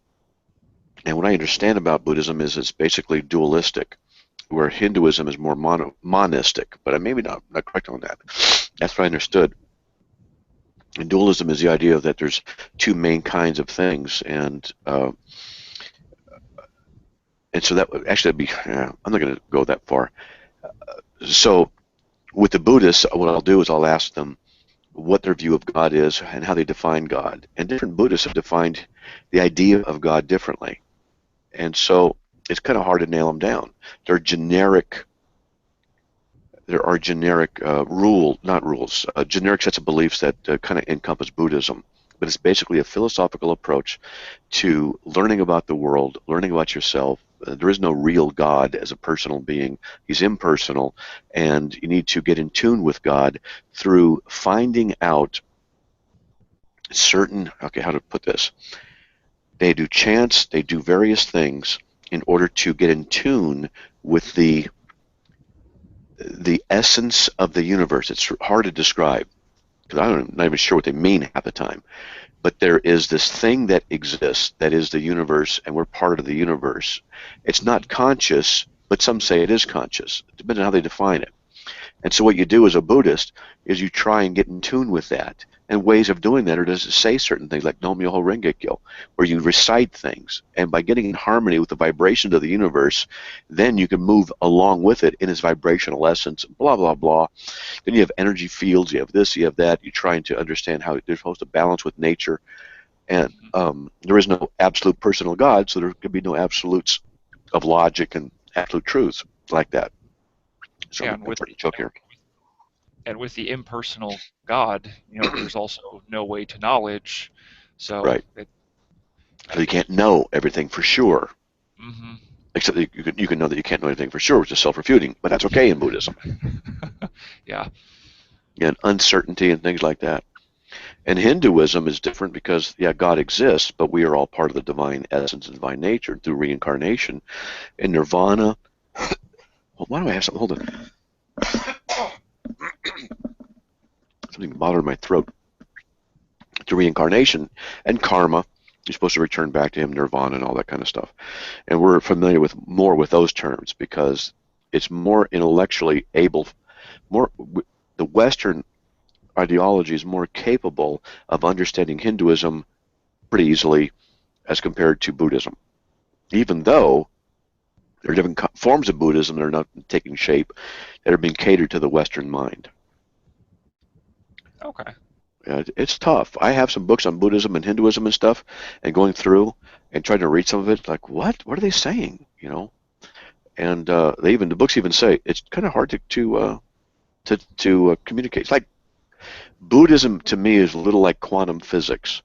And what I understand about Buddhism is it's basically dualistic, where Hinduism is more monistic, but I maybe not correct on that. That's what I understood. And dualism is the idea that there's two main kinds of things, and so that would actually be. I'm not going to go that far. So with the Buddhists, what I'll do is I'll ask them what their view of God is and how they define God. And different Buddhists have defined the idea of God differently. And so it's kind of hard to nail them down. There are generic generic sets of beliefs that kind of encompass Buddhism. But it's basically a philosophical approach to learning about the world, learning about yourself. There is no real God as a personal being. He's impersonal, and you need to get in tune with God through finding out how to put this? They do chants, they do various things in order to get in tune with the essence of the universe. It's hard to describe because I'm not even sure what they mean half the time. But there is this thing that exists that is the universe, and we're part of the universe. It's not conscious, but some say it is conscious. It depends on how they define it. And so what you do as a Buddhist is you try and get in tune with that. And ways of doing that are to say certain things like Nam Myoho Renge Kyo, where you recite things. And by getting in harmony with the vibrations of the universe, then you can move along with it in its vibrational essence, blah, blah, blah. Then you have energy fields, you have this, you have that. You're trying to understand how they're supposed to balance with nature. And there is no absolute personal God, so there could be no absolutes of logic and absolute truths like that. So I'm pretty choke here. And with the impersonal God, there's also no way to knowledge. So right. So you can't know everything for sure. Mm-hmm. Except that you can know that you can't know anything for sure, which is self-refuting. But that's okay in Buddhism. Yeah. And uncertainty and things like that. And Hinduism is different because, God exists, but we are all part of the divine essence and divine nature through reincarnation. And nirvana. Why do I have something? Hold on. Something bothered my throat. To reincarnation and karma, you're supposed to return back to him, nirvana, and all that kind of stuff. And we're familiar more with those terms because it's more intellectually able. The Western ideology is more capable of understanding Hinduism pretty easily as compared to Buddhism, even though there are different forms of Buddhism that are not taking shape that are being catered to the Western mind. Okay. It's tough. I have some books on Buddhism and Hinduism and stuff, and going through and trying to read some of it, like, what are they saying? And the books even say it's kind of hard to communicate. It's like Buddhism to me is a little like quantum physics.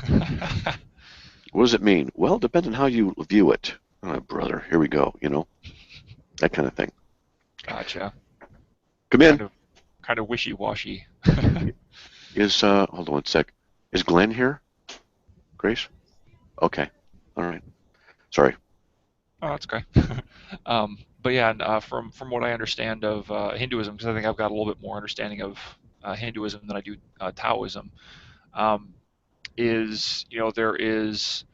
What does it mean? Well, it depends on how you view it. Oh, brother, here we go. That kind of thing. Gotcha. Come in. Kind of wishy-washy. Hold on one sec. Is Glenn here? Grace? Okay. All right. Sorry. Oh, that's okay. But yeah, and, from what I understand of Hinduism, because I think I've got a little bit more understanding of Hinduism than I do Taoism, there is,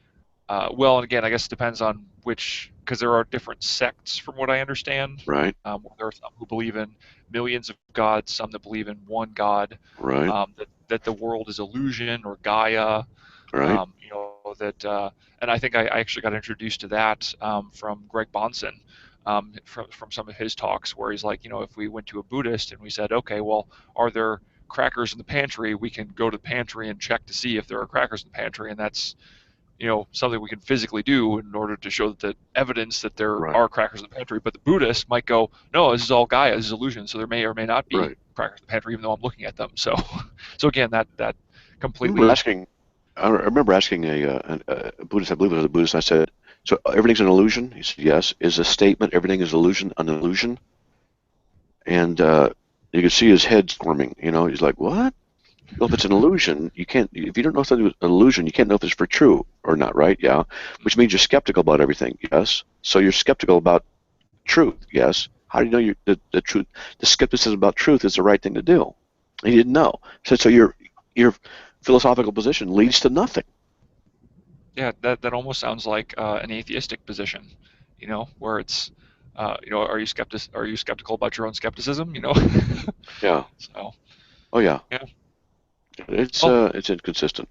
and again, I guess it depends on which, because there are different sects from what I understand. Right. There are some who believe in millions of gods, some that believe in one god. Right. That the world is illusion or Gaia. Right. And I think I actually got introduced to that from Greg Bonson, from some of his talks, where he's like, if we went to a Buddhist and we said, okay, well, are there crackers in the pantry? We can go to the pantry and check to see if there are crackers in the pantry, and that's something we can physically do in order to show that evidence that there are crackers in the pantry. But the Buddhist might go, no, this is all Gaia, this is illusion, so there may or may not be crackers in the pantry, even though I'm looking at them. So again, that completely. I remember asking a Buddhist, I believe it was a Buddhist, I said, so everything's an illusion? He said, yes. Is a statement, everything is illusion, an illusion? And you could see his head squirming, he's like, what? Well, if it's an illusion, you can't, if you don't know if it's an illusion, you can't know if it's for true or not, right? Yeah. Which means you're skeptical about everything, yes. So you're skeptical about truth, yes. How do you know the truth? The skepticism about truth is the right thing to do. And he didn't know. So your philosophical position leads to nothing. Yeah, that almost sounds like an atheistic position, where it's are you skeptical about your own skepticism? Yeah. So Oh yeah. yeah. It's inconsistent.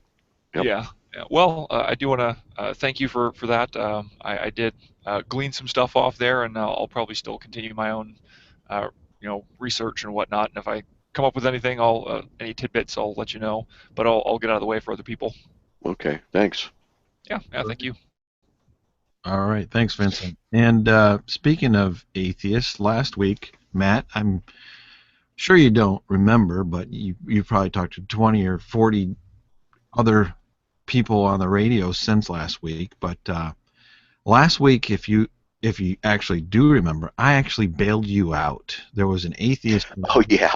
Yep. Yeah. Yeah. Well, I do want to thank you for that. I did glean some stuff off there, and I'll probably still continue my own, research and whatnot. And if I come up with anything, any tidbits, I'll let you know. But I'll get out of the way for other people. Okay. Thanks. Yeah. Yeah. Thank you. All right, thanks, Vincent. And speaking of atheists, last week, Matt, I'm sure you don't remember, but you probably talked to 20 or 40 other people on the radio since last week. But last week, if you actually do remember, I actually bailed you out. There was an atheist. Oh yeah.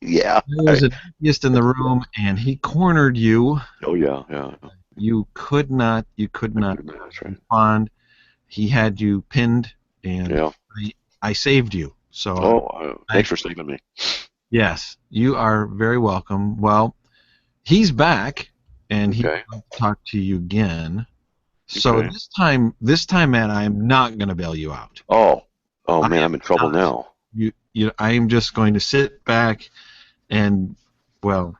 Yeah. There was an atheist in the room, and he cornered you. Oh yeah. Yeah. You could not That's right. respond. He had you pinned, and Yeah. I saved you. So Thanks for saving me. yes, you are very welcome. Well, he's back, and he Okay. will talk to you again. So Okay. this time, man, I am not going to bail you out. Oh I man, am I'm in trouble not. now. I am just going to sit back, and well,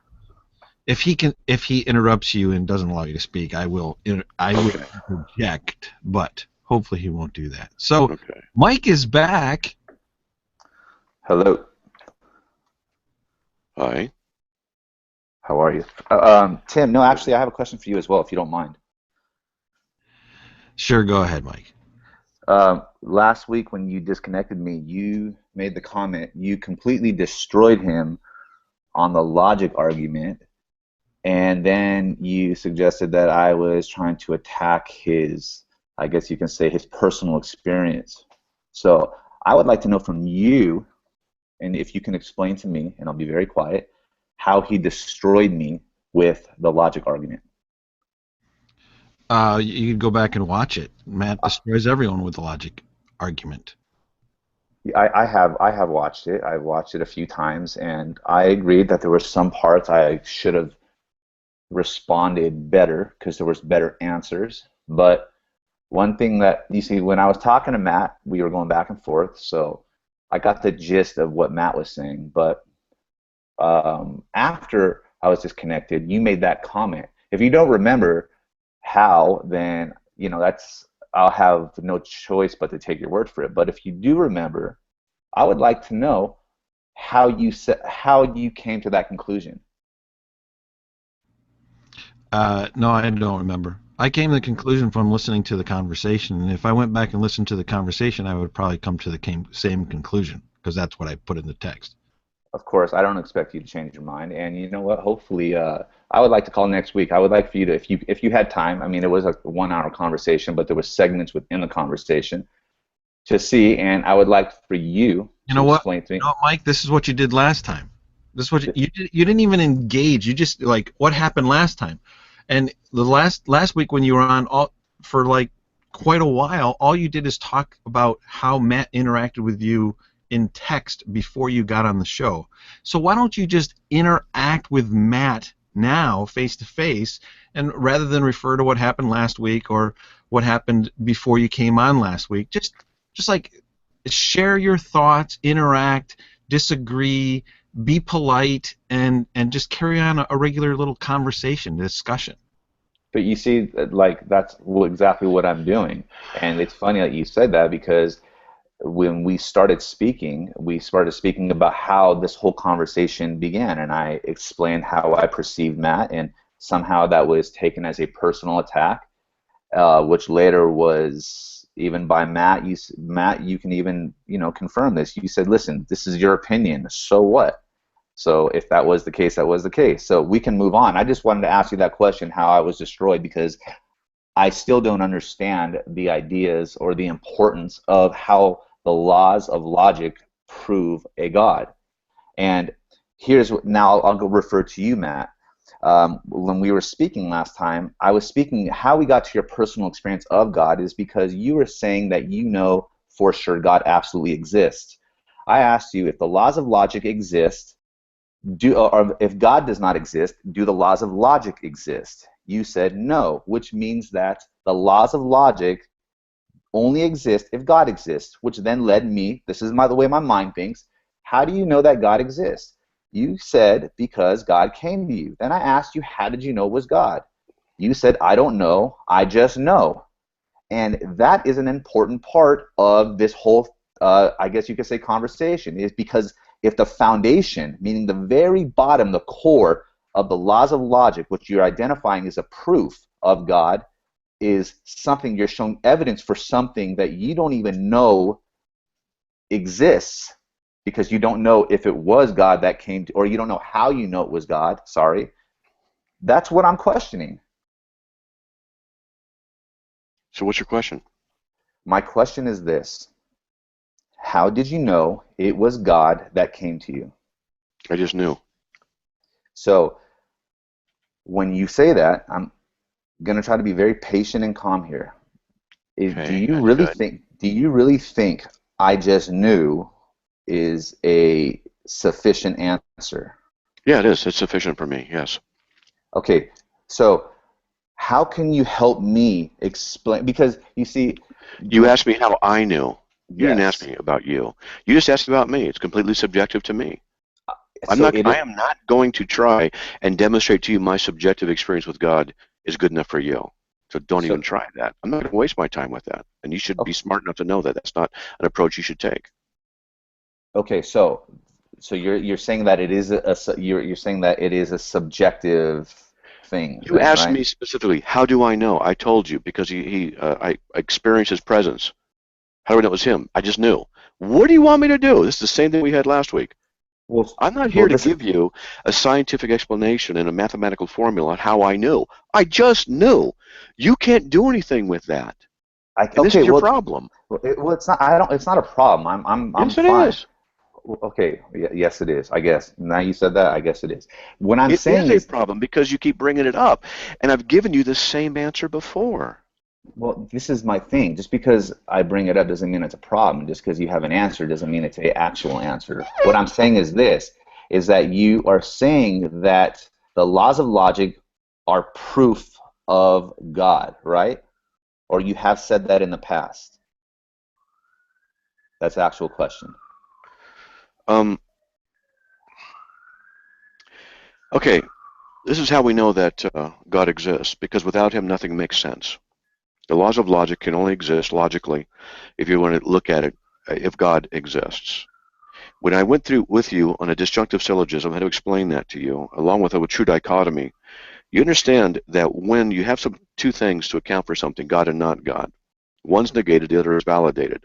if he interrupts you and doesn't allow you to speak, I will interject, but hopefully he won't do that. So Okay. Mike is back. Hello. Hi. How are you? Tim, no, actually, I have a question for you as well, if you don't mind. Sure, go ahead, Mike. Last week when you disconnected me, you made the comment you completely destroyed him on the logic argument, and then you suggested that I was trying to attack his, I guess you can say, his personal experience. So I would like to know from you, and if you can explain to me, and I'll be very quiet, how he destroyed me with the logic argument. You can go back and watch it. Matt destroys everyone with the logic argument. I have watched it. I've watched it a few times, and I agreed that there were some parts I should have responded better because there was better answers. But one thing that you see, when I was talking to Matt, we were going back and forth, so I got the gist of what Matt was saying. But after I was disconnected, you made that comment. If you don't remember how, then I'll have no choice but to take your word for it. But if you do remember, I would like to know how you came to that conclusion. No, I don't remember. I came to the conclusion from listening to the conversation, and if I went back and listened to the conversation, I would probably come to the same conclusion, because that's what I put in the text. Of course, I don't expect you to change your mind, and you know what? Hopefully, I would like to call next week. I would like for you to, if you had time. I mean, it was a 1-hour conversation, but there were segments within the conversation to see, and I would like for you to explain to me. You know what, Mike? This is what you did last time. This is what you did. You didn't even engage. You just what happened last time, and the last week when you were on for quite a while, all you did is talk about how Matt interacted with you in text before you got on the show. So why don't you just interact with Matt now face to face, and rather than refer to what happened last week or what happened before you came on last week, just share your thoughts, interact, disagree, be polite, and just carry on a regular little conversation, discussion. But you see, that's exactly what I'm doing, and it's funny that you said that, because when we started speaking about how this whole conversation began, and I explained how I perceived Matt, and somehow that was taken as a personal attack, which later was even by Matt. You can even confirm this. You said, "Listen, this is your opinion. So what?" So if that was the case, that was the case. So we can move on. I just wanted to ask you that question, how I was destroyed, because I still don't understand the ideas or the importance of how the laws of logic prove a God. And now I'll go refer to you, Matt. When we were speaking last time, I was speaking how we got to your personal experience of God is because you were saying that for sure God absolutely exists. I asked you, if the laws of logic exist, or if God does not exist, do the laws of logic exist? You said no, which means that the laws of logic only exist if God exists, which then led me, this is the way my mind thinks, how do you know that God exists? You said, because God came to you. Then I asked you, how did you know it was God? You said, I don't know, I just know. And that is an important part of this whole, I guess you could say, conversation, is because if the foundation, meaning the very bottom, the core of the laws of logic, which you're identifying as a proof of God, is something you're showing evidence for something that you don't even know exists, because you don't know if it was God that came to, or you don't know how you know it was God, sorry. That's what I'm questioning. So what's your question? My question is this. How did you know it was God that came to you? I just knew. So when you say that, I'm going to try to be very patient and calm here. Okay, do you that's really good. think I just knew is a sufficient answer? Yeah, it is. It's sufficient for me, yes. Okay, so how can you help me explain? Because you see, You asked me how I knew. You didn't ask yes. me about you. You just asked about me. It's completely subjective to me. So I am not going to try and demonstrate to you my subjective experience with God is good enough for you. So don't even try that. I'm not going to waste my time with that. And you should be smart enough to know that that's not an approach you should take. Okay, so you're saying that it is you're saying that it is a subjective thing, You then, asked right? me specifically, how do I know? I told you because I experienced his presence. How do I know it was him? I just knew. What do you want me to do? This is the same thing we had last week. Well, I'm not here to give you a scientific explanation and a mathematical formula on how I knew. I just knew. You can't do anything with that. And this is your problem. It's not. I don't. It's not a problem. I'm Yes, it fine. is. Okay. Yes, it is. I guess. Now you said that, I guess it is. What I'm It saying is a is, problem because you keep bringing it up. And I've given you the same answer before. well, this is my thing. Just because I bring it up doesn't mean it's a problem. Just because you have an answer doesn't mean it's an actual answer. What I'm saying is this, is that you are saying that the laws of logic are proof of God, right? Or you have said that in the past. That's the actual question. Okay, this is how we know that God exists, because without him, nothing makes sense. The laws of logic can only exist logically if you want to look at it, if God exists. When I went through with you on a disjunctive syllogism, I had to explain that to you, along with a true dichotomy. You understand that when you have two things to account for something, God and not God, one's negated, the other is validated.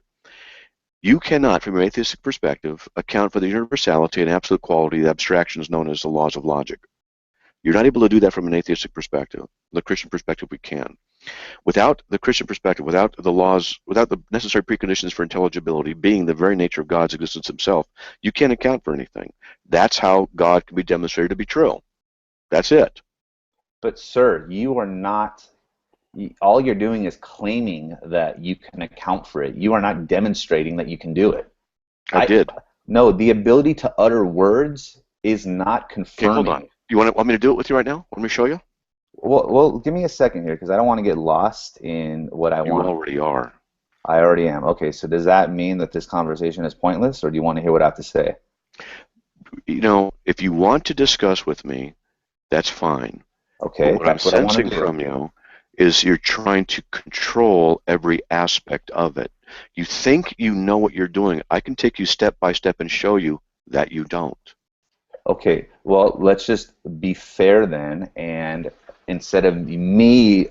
You cannot, from an atheistic perspective, account for the universality and absolute quality of abstractions known as the laws of logic. You're not able to do that from an atheistic perspective. The Christian perspective, we can. Without the Christian perspective, without the laws, without the necessary preconditions for intelligibility, being the very nature of God's existence himself, you can't account for anything. That's how God can be demonstrated to be true. That's it. But sir, you are not, all you're doing is claiming that you can account for it. You are not demonstrating that you can do it. I did. No, the ability to utter words is not confirming. Okay, hold on. You want me to do it with you right now? Want me to show you? Well, give me a second here, because I don't want to get lost in what I want. You already are. I already am. Okay, so does that mean that this conversation is pointless, or do you want to hear what I have to say? You know, if you want to discuss with me, that's fine. Okay, but what that's I'm what I want to sensing do. from you is you're trying to control every aspect of it. You think you know what you're doing. I can take you step by step and show you that you don't. Okay, well, let's just be fair then, and instead of me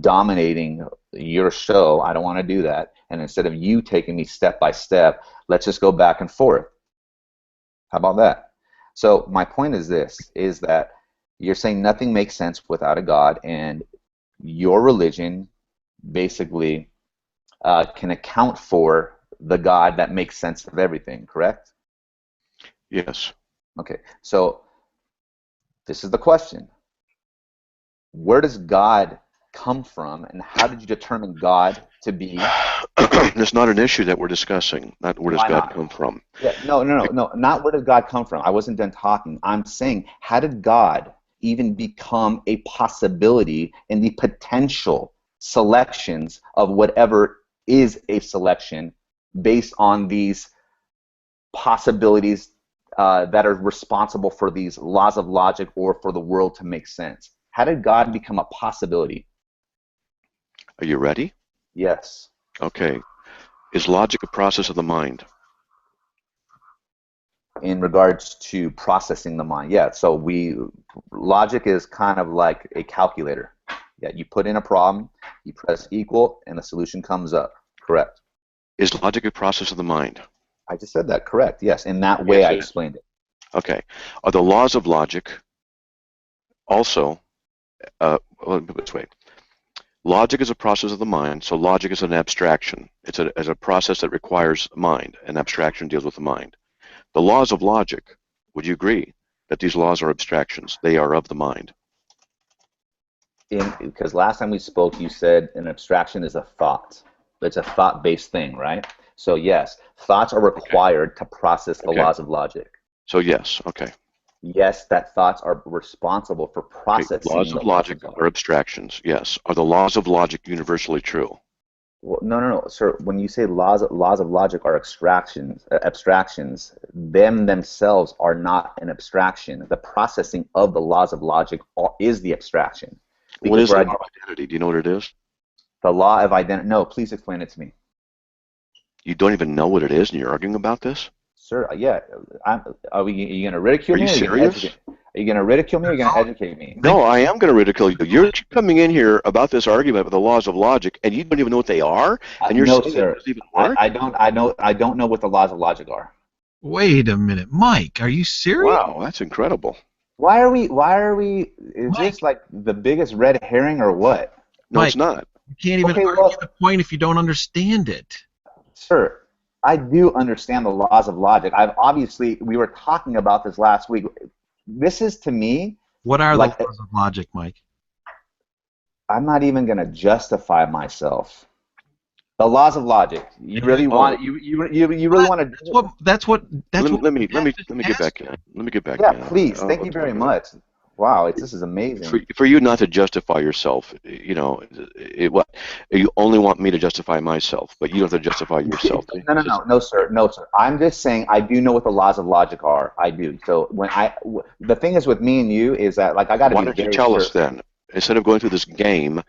dominating your show, I don't want to do that, and instead of you taking me step by step, let's just go back and forth. How about that? So my point is this, is that you're saying nothing makes sense without a God, and your religion basically can account for the God that makes sense of everything, correct? Yes. Okay, so this is the question. Where does God come from, and how did you determine God to be? It's not an issue that we're discussing. Not where does God come from. Yeah, no, not where did God come from. I wasn't done talking. I'm saying, how did God even become a possibility in the potential selections of whatever is a selection based on these possibilities that are responsible for these laws of logic or for the world to make sense? How did God become a possibility? Are you ready? Yes. Okay. Is logic a process of the mind? In regards to processing the mind, yeah. So logic is kind of like a calculator. Yeah, you put in a problem, you press equal, and the solution comes up. Correct. Is logic a process of the mind? I just said that. Correct. Yes. In that way, Yes, I it is. explained it. Okay. Are the laws of logic also, let me put it this way. Logic is a process of the mind, so logic is an abstraction. It's a process that requires mind. An abstraction deals with the mind. The laws of logic, would you agree that these laws are abstractions? They are of the mind. Because last time we spoke, you said an abstraction is a thought. It's a thought-based thing, right? So yes, thoughts are required to process the laws of logic. So yes, okay. Yes, that thoughts are responsible for processing Laws the of logic are abstractions, yes. Are the laws of logic universally true? Well, no, sir. When you say laws of logic are abstractions, them themselves are not an abstraction. The processing of the laws of logic is the abstraction. What is the law of identity? Do you know what it is? The law of identity. No, please explain it to me. You don't even know what it is, and you're arguing about this? Sir, yeah. Are you going to ridicule me? Are you serious? Are you going to ridicule me or are you going to educate me? No, I am going to ridicule you. You're coming in here about this argument with the laws of logic, and you don't even know what they are, and you're no, saying sir. it doesn't even work? I don't know what the laws of logic are. Wait a minute, Mike. Are you serious? Wow, that's incredible. Why are we? Is this like the biggest red herring or what? No, Mike, it's not. You can't even argue the point if you don't understand it. Sir, I do understand the laws of logic. We were talking about this last week. This is, to me, What are the laws of logic, Mike? I'm not even going to justify myself. The laws of logic. You really want you really want to. That's what. Let me get back in. Let me get back in. Yeah, please. Thank you very much. Wow, this is amazing. For you not to justify yourself, what? You only want me to justify myself, but you don't have to justify yourself. No, sir. I'm just saying I do know what the laws of logic are. I do. So the thing is with me and you is that I got to be. Why don't you tell us then, instead of going through this game?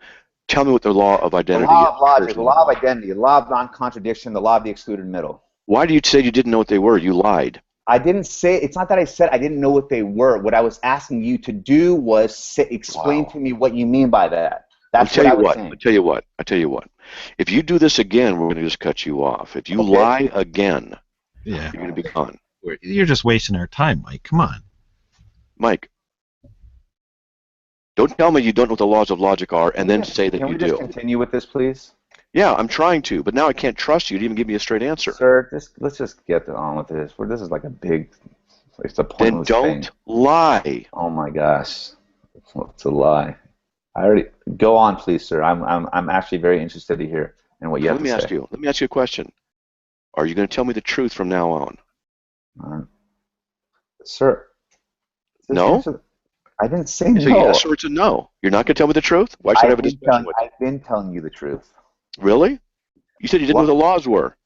Tell me what the law of identity is. The law of logic, the law of identity, the law of non-contradiction, the law of the excluded middle. Why do you say you didn't know what they were? You lied. I didn't say, it's not that I said I didn't know what they were. What I was asking you to do was explain to me what you mean by that. That's what I was saying. I tell you what. If you do this again, we're going to just cut you off. If you lie again, you're going to be gone. You're just wasting our time, Mike. Come on. Mike, don't tell me you don't know what the laws of logic are and then say that you do. Can we just continue with this, please? Yeah, I'm trying to, but now I can't trust you to even give me a straight answer. Sir, let's just get on with this. This is like a big, it's a pointless thing. Then don't lie. Oh my gosh, it's a lie. Go on, please, sir. I'm actually very interested to hear in what you have to say. Let me ask you a question. Are you going to tell me the truth from now on? Sir. No. I didn't say no. It's a yes or it's a no. You're not going to tell me the truth? Why should I have a discussion with you? I've been telling you the truth. Really? You said you didn't know what the laws were.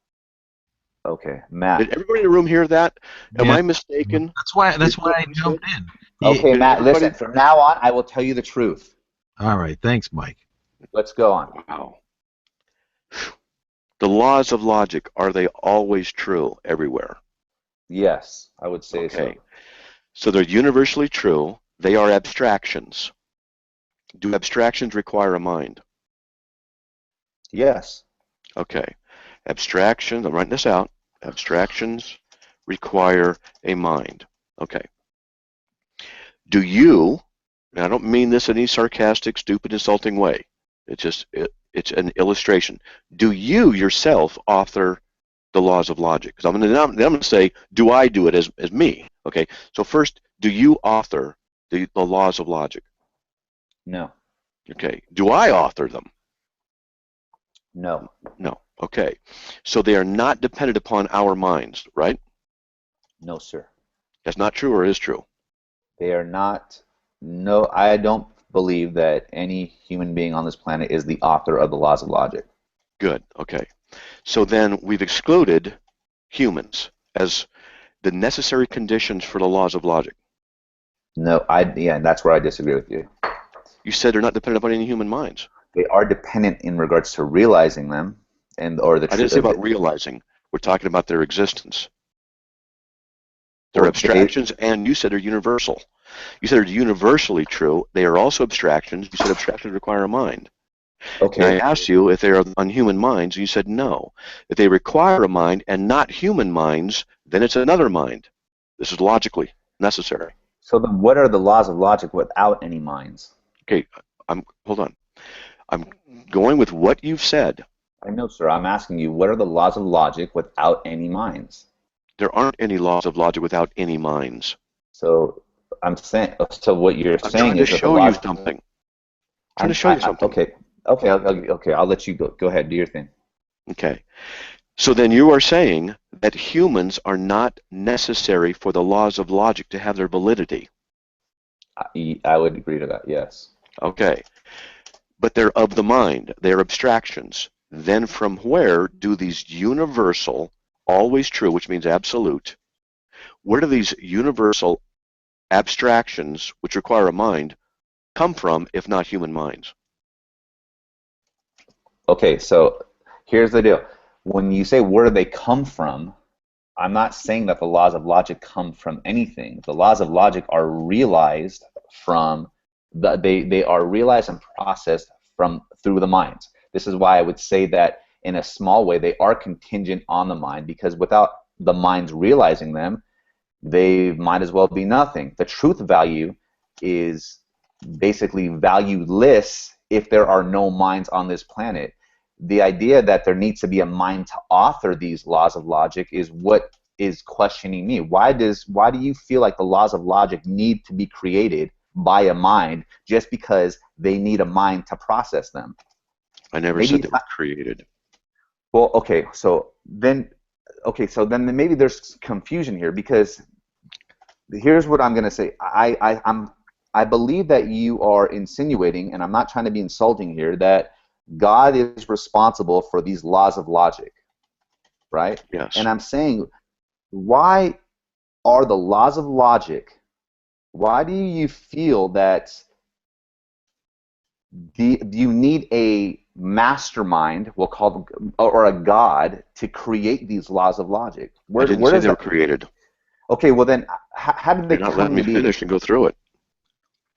Okay, Matt. Did everybody in the room hear that? Am I mistaken? That's why I jumped in. Okay, Matt, listen. From now on, I will tell you the truth. All right. Thanks, Mike. Let's go on. Wow. The laws of logic, are they always true everywhere? Yes, I would say so. So they're universally true. They are abstractions. Do abstractions require a mind? Yes. Okay. Abstractions, I'm writing this out. Abstractions require a mind. Okay. Do you, and I don't mean this in any sarcastic, stupid, insulting way. It's an illustration. Do you yourself author the laws of logic? Because I'm going to say, do I do it as me? Okay. So first, do you author the laws of logic? No. Okay. Do I author them? No. No. Okay. So they are not dependent upon our minds, right? No, sir. That's not true or is true? They are not. No, I don't believe that any human being on this planet is the author of the laws of logic. Good. Okay. So then we've excluded humans as the necessary conditions for the laws of logic. No, yeah, that's where I disagree with you. You said they're not dependent upon any human minds. They are dependent in regards to realizing them, or the I didn't say about realizing. We're talking about their existence. They're abstractions, and you said they're universal. You said they're universally true. They are also abstractions. You said abstractions require a mind. Okay. And I asked you if they are on human minds, and you said no. If they require a mind and not human minds, then it's another mind. This is logically necessary. So then what are the laws of logic without any minds? Okay, hold on. I'm going with what you've said. I know, sir. I'm asking you, what are the laws of logic without any minds? There aren't any laws of logic without any minds. So I'm saying. So what you're saying is that I'm trying to show you something. I'm trying to show you something. Okay. I'll let you go. Go ahead. Do your thing. Okay. So then you are saying that humans are not necessary for the laws of logic to have their validity. I would agree to that. Yes. Okay. But they're of the mind. They're abstractions. Then from where do these universal, always true, which means absolute, where do these universal abstractions, which require a mind, come from if not human minds? Okay, so here's the deal. When you say where do they come from, I'm not saying that the laws of logic come from anything. The laws of logic are realized from they are realized and processed through the mind. This is why I would say that in a small way they are contingent on the mind, because without the minds realizing them, they might as well be nothing. The truth value is basically valueless if there are no minds on this planet. The idea that there needs to be a mind to author these laws of logic is what is questioning me. Why do you feel like the laws of logic need to be created by a mind just because they need a mind to process them? I never said they were created. Well, okay, so then maybe there's confusion here, because here's what I'm going to say. I believe that you are insinuating, and I'm not trying to be insulting here, that God is responsible for these laws of logic, right? Yes. And I'm saying, why are the laws of logic, why do you feel that do you need a mastermind, we'll call them, or a God, to create these laws of logic? I didn't say they were created. Okay, well then, how did they You're not come letting me to be? finish and go through it.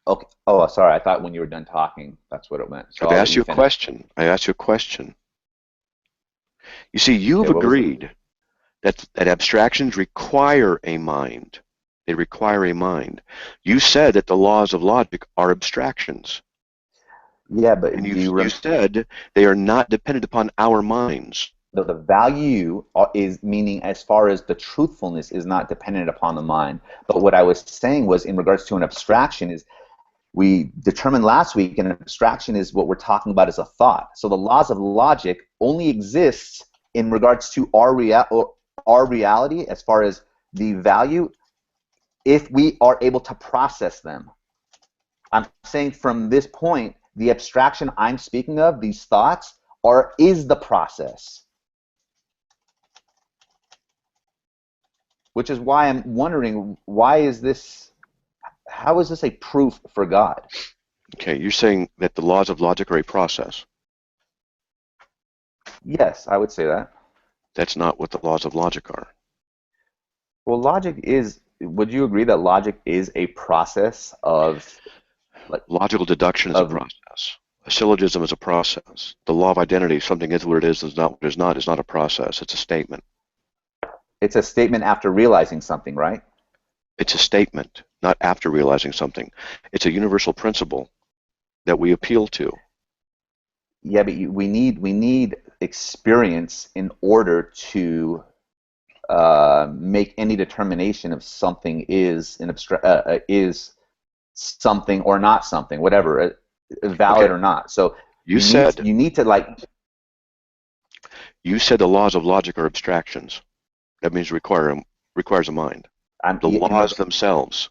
Okay. Oh, sorry. I thought when you were done talking, that's what it meant. So I asked you a question. You see, you've agreed that abstractions require a mind. They require a mind. You said that the laws of logic are abstractions. Yeah, but and you said they are not dependent upon our minds. The value is meaning as far as the truthfulness is not dependent upon the mind. But what I was saying was in regards to an abstraction is we determined last week an abstraction is what we're talking about as a thought. So the laws of logic only exist in regards to our reality as far as the value if we are able to process them. I'm saying from this point, the abstraction I'm speaking of, these thoughts, is the process. Which is why I'm wondering, how is this a proof for God? Okay, you're saying that the laws of logic are a process. Yes, I would say that. That's not what the laws of logic are. Well, would you agree that logic is a process of... Logical deduction is a process. A syllogism is a process. The law of identity, something is what it is not what it is not a process. It's a statement. It's a statement after realizing something, right? It's a statement, not after realizing something. It's a universal principle that we appeal to. Yeah, but we need experience in order to make any determination if something is is something or not something, whatever, valid or not. So you need to You said the laws of logic are abstractions. That means requires a mind. The laws themselves.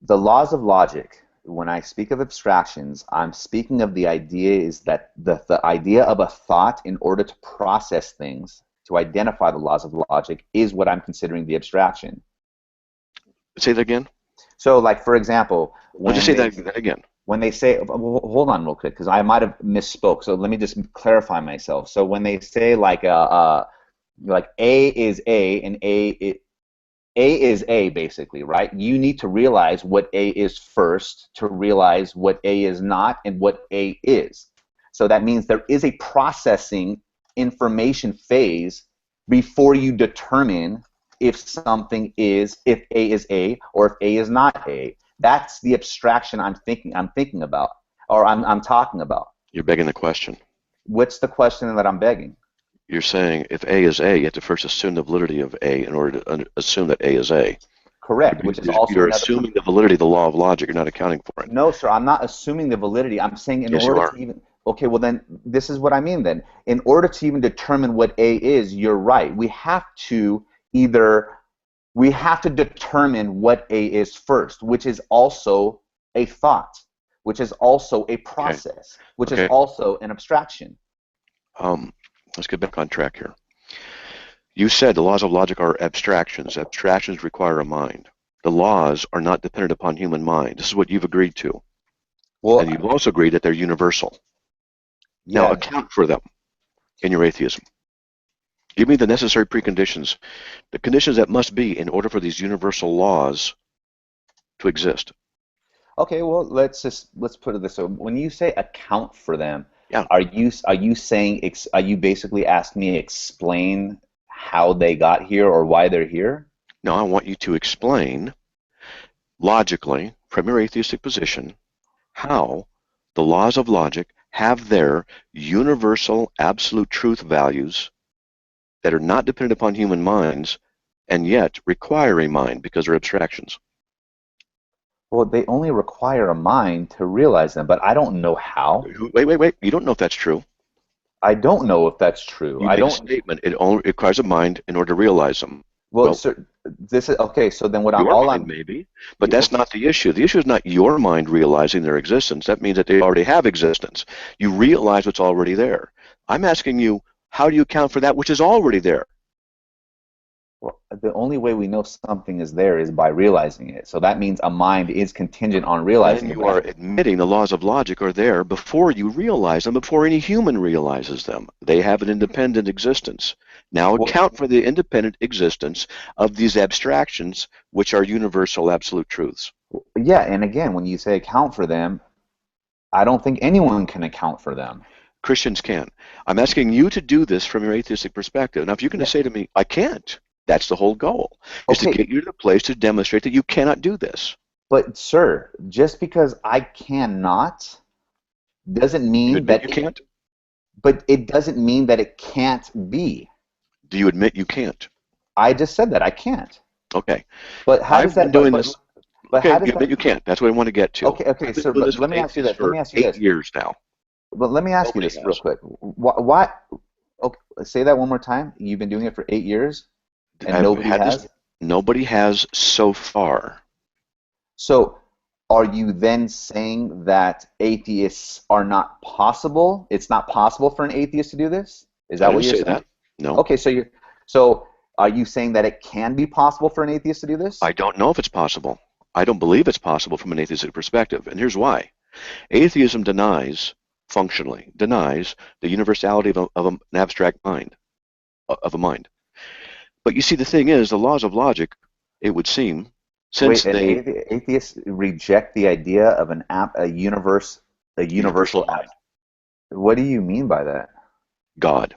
The laws of logic when I speak of abstractions, I'm speaking of the idea is that the idea of a thought in order to process things, to identify the laws of logic, is what I'm considering the abstraction. Say that again. So, like, for example, Well, just say that again. when they say, hold on real quick, because I might have misspoke. So let me just clarify myself. So when they say like A is A and A is A, basically, right? You need to realize what A is first to realize what A is not and what A is. So that means there is a processing information phase before you determine if something is, if A is A or if A is not A. That's the abstraction I'm thinking about, or I'm talking about. You're begging the question. What's the question that I'm begging? You're saying if A is A, you have to first assume the validity of A in order to assume that A is A. Correct, which is also you're assuming the validity of the law of logic. You're not accounting for it. No, sir, I'm not assuming the validity. I'm saying in Yes, order you are. to even. Okay, well then, this is what I mean then. In order to even determine what A is, you're right. We have to determine what A is first, which is also a thought, which is also a process, which is also an abstraction. Let's get back on track here. You said the laws of logic are abstractions. Abstractions require a mind. The laws are not dependent upon human mind. This is what you've agreed to. Well, and you've also agreed that they're universal. Now account for them in your atheism. Give me the necessary preconditions, the conditions that must be in order for these universal laws to exist. Okay, well, let's put it this way. When you say account for them, yeah, are you basically asking me to explain how they got here or why they're here? No, I want you to explain logically from your atheistic position how the laws of logic have their universal absolute truth values that are not dependent upon human minds and yet require a mind because they're abstractions. Well, they only require a mind to realize them, but I don't know how. Wait. You don't know if that's true. I don't know if that's true. You made a statement. It only requires a mind in order to realize them. Well, sir, this is okay. So then, maybe, but that's not the issue. The issue is not your mind realizing their existence. That means that they already have existence. You realize what's already there. I'm asking you, how do you account for that which is already there? Well, the only way we know something is there is by realizing it. So that means a mind is contingent on realizing it. And you are admitting the laws of logic are there before you realize them, before any human realizes them. They have an independent existence. Now account for the independent existence of these abstractions, which are universal absolute truths. Yeah, and again, when you say account for them, I don't think anyone can account for them. Christians can. I'm asking you to do this from your atheistic perspective. Now, if you're going to say to me, I can't, that's the whole goal, is to get you to the place to demonstrate that you cannot do this. But, sir, just because I cannot doesn't mean that you can't? But it doesn't mean that it can't be. Do you admit you can't? I just said that I can't. Okay. But how does that? I've been doing this. But okay, how does you admit you can't. That's what I want to get to. Okay, sir. But let me ask you this. Let me ask you this. 8 years now. But let me ask you this real quick. Why? Okay, say that one more time. You've been doing it for 8 years, and nobody has. Nobody has so far. So, are you then saying that atheists are not possible? It's not possible for an atheist to do this? Is that what you're saying? That. No. Okay, so are you saying that it can be possible for an atheist to do this? I don't know if it's possible. I don't believe it's possible from an atheistic perspective, and here's why. Atheism functionally denies the universality of an abstract mind, of a mind. But you see, the thing is, the laws of logic, it would seem, since atheists reject the idea of a universal mind. What do you mean by that? God.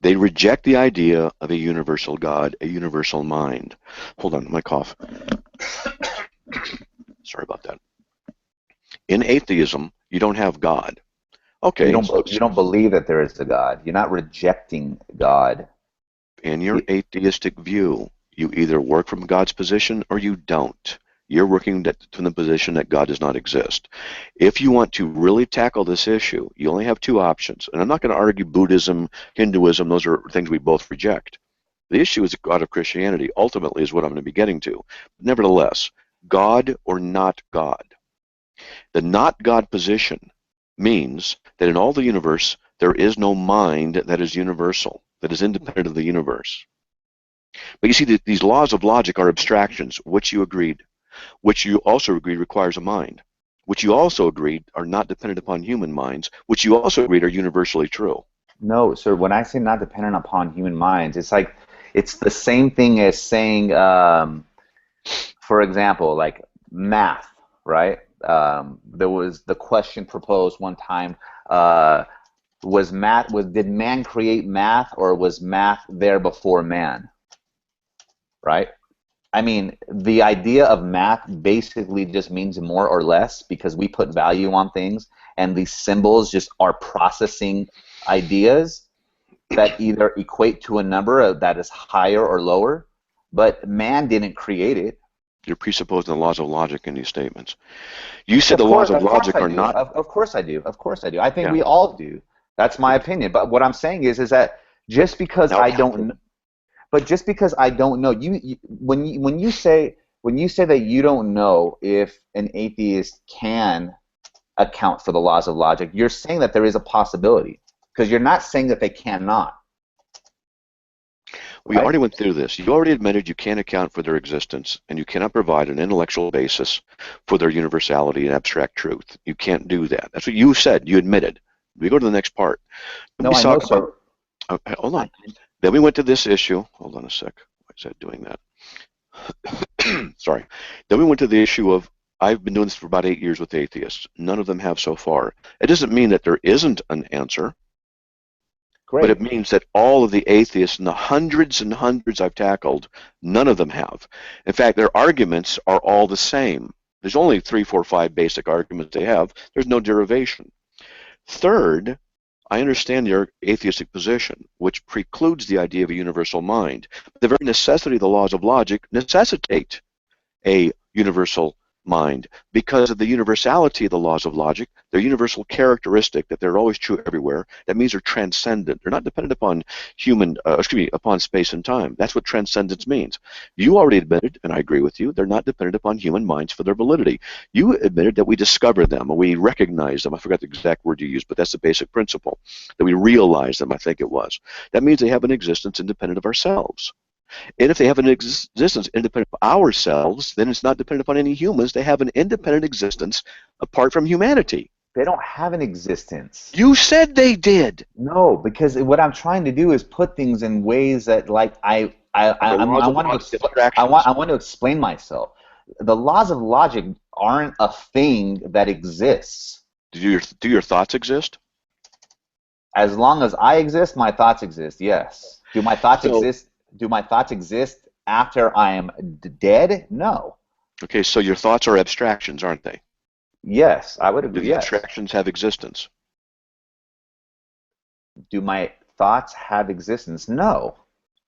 They reject the idea of a universal God, a universal mind. Hold on, my cough. Sorry about that. In atheism, you don't have God. Okay. You don't believe that there is a God. You're not rejecting God. In your atheistic view, you either work from God's position or you don't. You're working from the position that God does not exist. If you want to really tackle this issue, you only have two options. And I'm not going to argue Buddhism, Hinduism, those are things we both reject. The issue is the God of Christianity, ultimately, is what I'm going to be getting to. Nevertheless, God or not God. The not God position means that in all the universe, there is no mind that is universal, that is independent of the universe. But you see, these laws of logic are abstractions, which you agreed, which you also agreed requires a mind, which you also agreed are not dependent upon human minds, which you also agreed are universally true. No, sir. When I say not dependent upon human minds, it's like it's the same thing as saying, for example, like math, right? There was the question proposed one time: did man create math, or was math there before man? Right? I mean, the idea of math basically just means more or less because we put value on things, and these symbols just are processing ideas that either equate to a number that is higher or lower, but man didn't create it. You're presupposing the laws of logic in these statements. You said the laws of logic are not... Of course I do. Of course I do. I think we all do. That's my opinion. But what I'm saying is that just because I don't... But just because I don't know, when you say that you don't know if an atheist can account for the laws of logic, you're saying that there is a possibility, because you're not saying that they cannot. We already went through this. You already admitted you can't account for their existence, and you cannot provide an intellectual basis for their universality and abstract truth. You can't do that. That's what you said. You admitted. We go to the next part. No, I know, sir. Okay, hold on. Then we went to this issue. Hold on a sec. Why is that doing that? Sorry. Then we went to the issue of, I've been doing this for about 8 years with atheists. None of them have so far. It doesn't mean that there isn't an answer. Great. But it means that all of the atheists and the hundreds and hundreds I've tackled, none of them have. In fact, their arguments are all the same. There's only 3, 4, 5 basic arguments they have. There's no derivation. Third, I understand your atheistic position, which precludes the idea of a universal mind. The very necessity of the laws of logic necessitate a universal mind because of the universality of the laws of logic, their universal characteristic that they're always true everywhere. That means they're transcendent. They're not dependent upon upon space and time. That's what transcendence means. You already admitted, and I agree with you, they're not dependent upon human minds for their validity. You admitted that we discovered them, or we recognized them. I forgot the exact word you used, but that's the basic principle, that we realized them, I think it was. That means they have an existence independent of ourselves. And if they have an existence independent of ourselves, then it's not dependent upon any humans. They have an independent existence apart from humanity. They don't have an existence. You said they did. No, because what I'm trying to do is put things in ways that, like, I want to explain myself. The laws of logic aren't a thing that exists. Do your thoughts exist? As long as I exist, my thoughts exist. Yes. Do my thoughts exist? Do my thoughts exist after I am dead? No. Okay, so your thoughts are abstractions, aren't they? Yes, I would agree. Do the abstractions have existence? Do my thoughts have existence? No.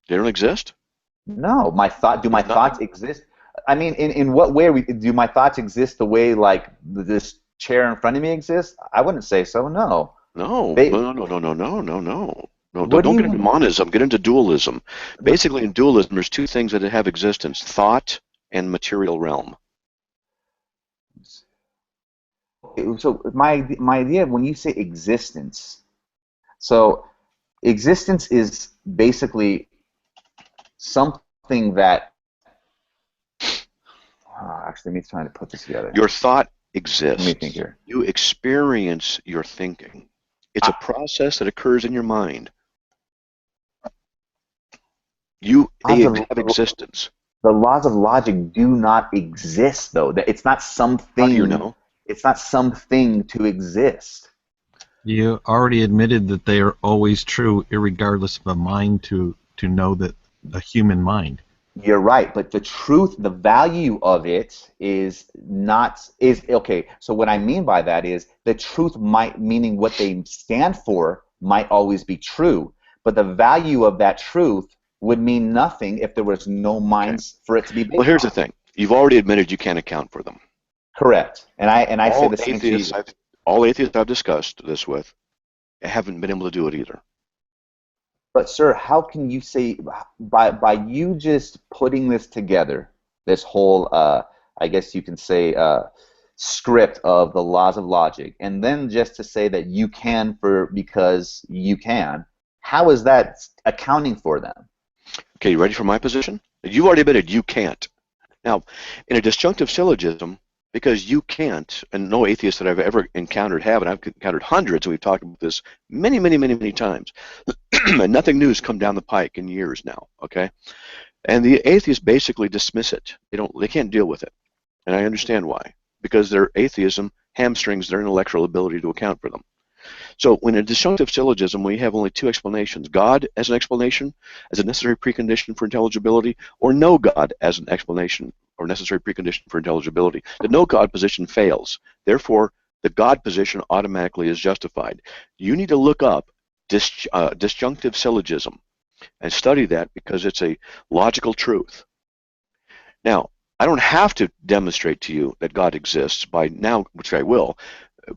They don't exist? No. Do my thoughts exist? I mean, in what way do my thoughts exist the way, like, this chair in front of me exists? I wouldn't say so, no. No. No, don't get into monism, get into dualism. Basically, in dualism, there's two things that have existence, thought and material realm. So my idea, when you say existence, so existence is basically something that, actually, let me try to put this together. Your thought exists. Let me think here. You experience your thinking. It's a process that occurs in your mind. They have existence. The laws of logic do not exist, though. It's not something. How do you know? It's not something to exist. You already admitted that they are always true, irregardless of a mind to know that a human mind. You're right, but the truth, the value of it is okay. So what I mean by that is the truth meaning what they stand for might always be true, but the value of that truth would mean nothing if there was no minds for it to be based on. Well, here's the thing. You've already admitted you can't account for them. Correct. And I say the same to you. All atheists I've discussed this with haven't been able to do it either. But, sir, how can you say, by you just putting this together, this whole, I guess you can say, script of the laws of logic, and then just to say that you can because you can, how is that accounting for them? Okay, you ready for my position? You've already admitted you can't. Now, in a disjunctive syllogism, because you can't, and no atheist that I've ever encountered have, and I've encountered hundreds, and we've talked about this many, many, many, many times, and nothing new has come down the pike in years now, okay? And the atheists basically dismiss it. They can't deal with it. And I understand why. Because their atheism hamstrings their intellectual ability to account for them. So when in a disjunctive syllogism, we have only two explanations: God as an explanation, as a necessary precondition for intelligibility, or no God as an explanation or necessary precondition for intelligibility. The no God position fails. Therefore, the God position automatically is justified. You need to look up disjunctive syllogism and study that, because it's a logical truth. Now, I don't have to demonstrate to you that God exists by now, which I will,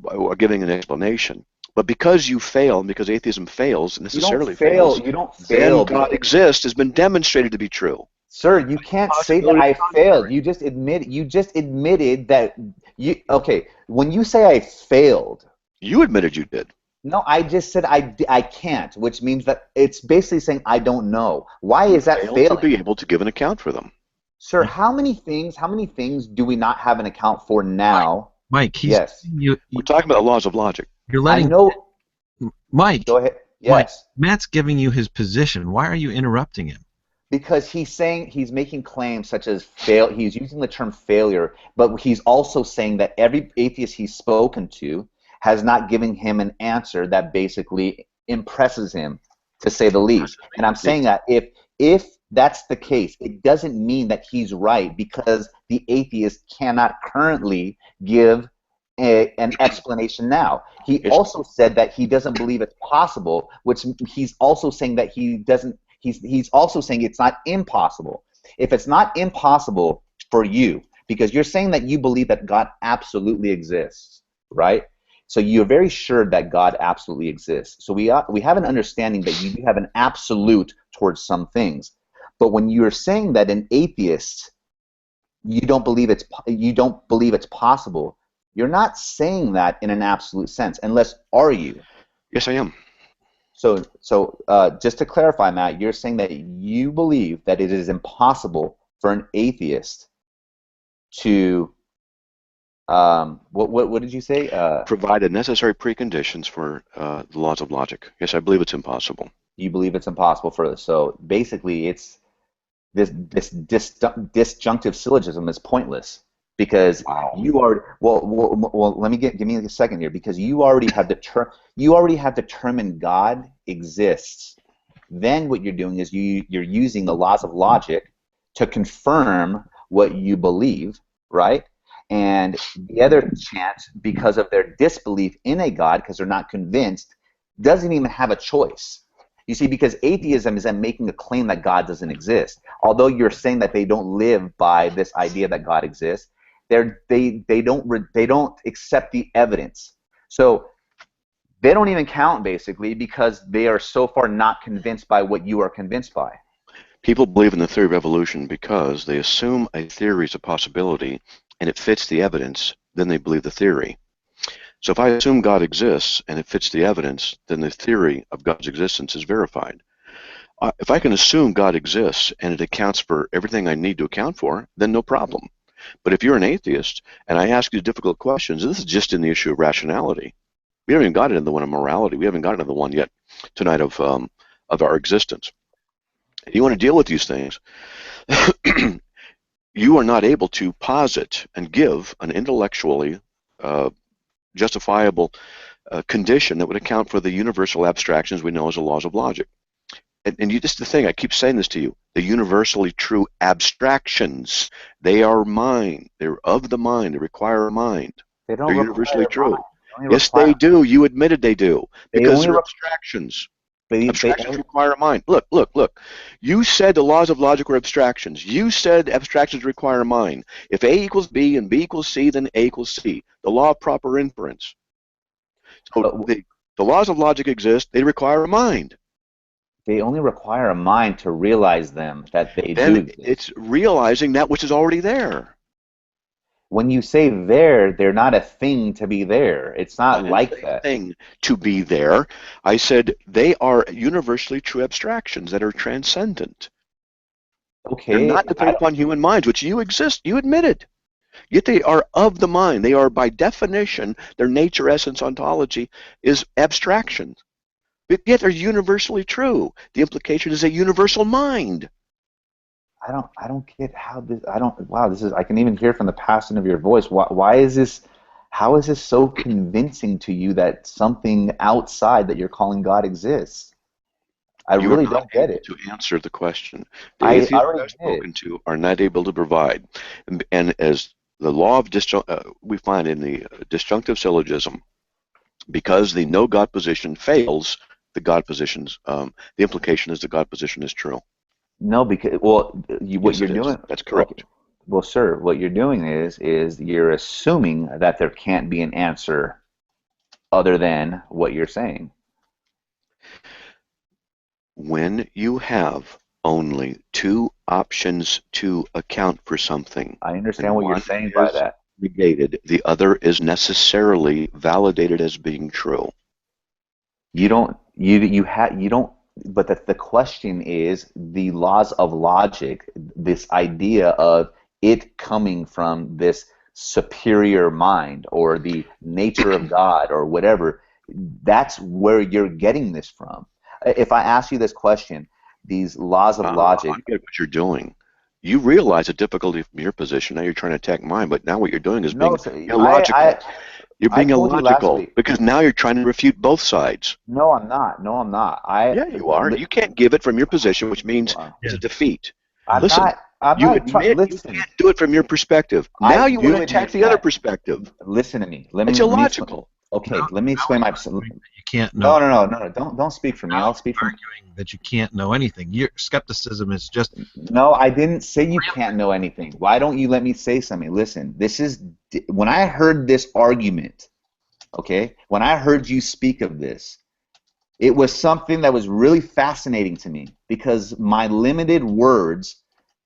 or giving an explanation. But because you fail, and because atheism fails, necessarily fails, You don't fail. then God exists has been demonstrated to be true. Sir, you can't say that I failed. You just admitted that you. Okay, when you say I failed, you admitted you did. No, I just said I can't, which means that it's basically saying I don't know. Why is that failing? To be able to give an account for them. Sir, how many things do we not have an account for now? Mike, we're talking about the laws of logic. You're letting. I know. Mike. Go ahead. Yes. Mike, Matt's giving you his position. Why are you interrupting him? Because he's making claims such as fail. He's using the term failure, but he's also saying that every atheist he's spoken to has not given him an answer that basically impresses him, to say the least. And I'm saying that if that's the case, it doesn't mean that he's right, because the atheist cannot currently give an explanation now. He also said that he doesn't believe it's possible, which he's also saying that he doesn't. He's also saying it's not impossible. If it's not impossible for you, because you're saying that you believe that God absolutely exists, right? So you're very sure that God absolutely exists. So we have an understanding that you do have an absolute towards some things. But when you're saying that an atheist, you don't believe it's possible, you're not saying that in an absolute sense, unless, are you? Yes, I am. So just to clarify, Matt, you're saying that you believe that it is impossible for an atheist to what did you say? Provide the necessary preconditions for the laws of logic. Yes, I believe it's impossible. You believe it's impossible for this. So basically, it's this disjunctive syllogism is pointless, because you are well. Let me give me a second here, because you already have determined God exists. Then what you're doing is you're using the laws of logic to confirm what you believe, right? And the other chant, because of their disbelief in a God, because they're not convinced, doesn't even have a choice. You see, because atheism is them making a claim that God doesn't exist. Although you're saying that they don't live by this idea that God exists, they don't accept the evidence. So they don't even count, basically, because they are so far not convinced by what you are convinced by. People believe in the theory of evolution because they assume a theory is a possibility and it fits the evidence, then they believe the theory. So if I assume God exists and it fits the evidence, then the theory of God's existence is verified. If I can assume God exists and it accounts for everything I need to account for, then no problem. But if you're an atheist and I ask you difficult questions, this is just in the issue of rationality. We haven't even got into the one of morality. We haven't got into the one yet tonight of our existence. If you want to deal with these things, you are not able to posit and give an intellectually justifiable condition that would account for the universal abstractions we know as the laws of logic. And you, this is the thing, I keep saying this to you, the universally true abstractions, they are mind. They're of the mind. They require a mind. They're universally true. Yes, they do. You admitted they do. Because they're abstractions. Abstractions require a mind. Look. You said the laws of logic were abstractions. You said abstractions require a mind. If A equals B and B equals C, then A equals C. The law of proper inference. So the laws of logic exist. They require a mind. They only require a mind to realize them, that they do. It's realizing that which is already there. when you say there, they're not a thing to be there. It's not like that. Thing to be there. I said they are universally true abstractions that are transcendent. Okay. They're not dependent upon human minds, which you admitted. Yet they are of the mind. They are, by definition, their nature, essence, ontology is abstraction. But yet they're universally true. The implication is a universal mind. I don't get how this. Wow, this is. I can even hear from the passion of your voice. Why is this? How is this so convincing to you that something outside that you're calling God exists? I really don't get it. To answer the question, the atheists I've spoken to are not able to provide, and as the law of we find in the disjunctive syllogism, because the no God position fails, the God positions. The implication is the God position is true. No, because what you're doing. That's correct. Okay. Well, sir, what you're doing is you're assuming that there can't be an answer other than what you're saying. When you have only two options to account for something, I understand what you're saying by that. Negated, the other is necessarily validated as being true. But the question is the laws of logic, this idea of it coming from this superior mind or the nature of God or whatever, that's where you're getting this from. If I ask you this question, these laws of logic... I get what you're doing. You realize the difficulty from your position. Now you're trying to attack mine, but now what you're doing is being illogical. You're being illogical because now you're trying to refute both sides. No, I'm not. No, I'm not. Yeah, you are. You can't give it from your position, which means it's a defeat. Listen, you can't do it from your perspective. Now you want to attack the other perspective. Listen to me. It's illogical. Okay, let me explain my... You can't know. No. Don't speak for me. I'll speak for... Arguing that you can't know anything. Your skepticism is just... No, I didn't say you can't know anything. Why don't you let me say something? Listen, this is... When I heard this argument, okay, when I heard you speak of this, it was something that was really fascinating to me because my limited words,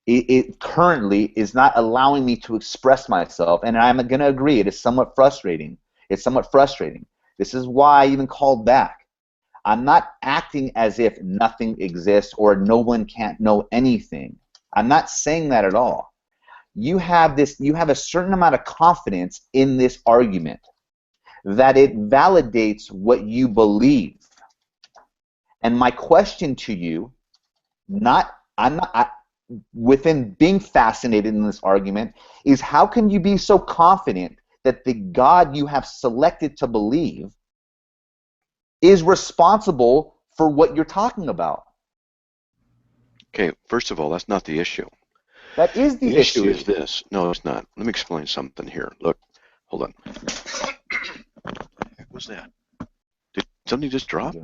it currently is not allowing me to express myself, and I'm going to agree, it is somewhat frustrating. It's somewhat frustrating. This is why I even called back. I'm not acting as if nothing exists or no one can't know anything. I'm not saying that at all. You have a certain amount of confidence in this argument that it validates what you believe. And my question to you, within being fascinated in this argument, is how can you be so confident that the God you have selected to believe is responsible for what you're talking about? Okay, first of all, that's not the issue. That is the issue. The issue is this. No, it's not. Let me explain something here. Look, hold on. What was that? Did something just drop?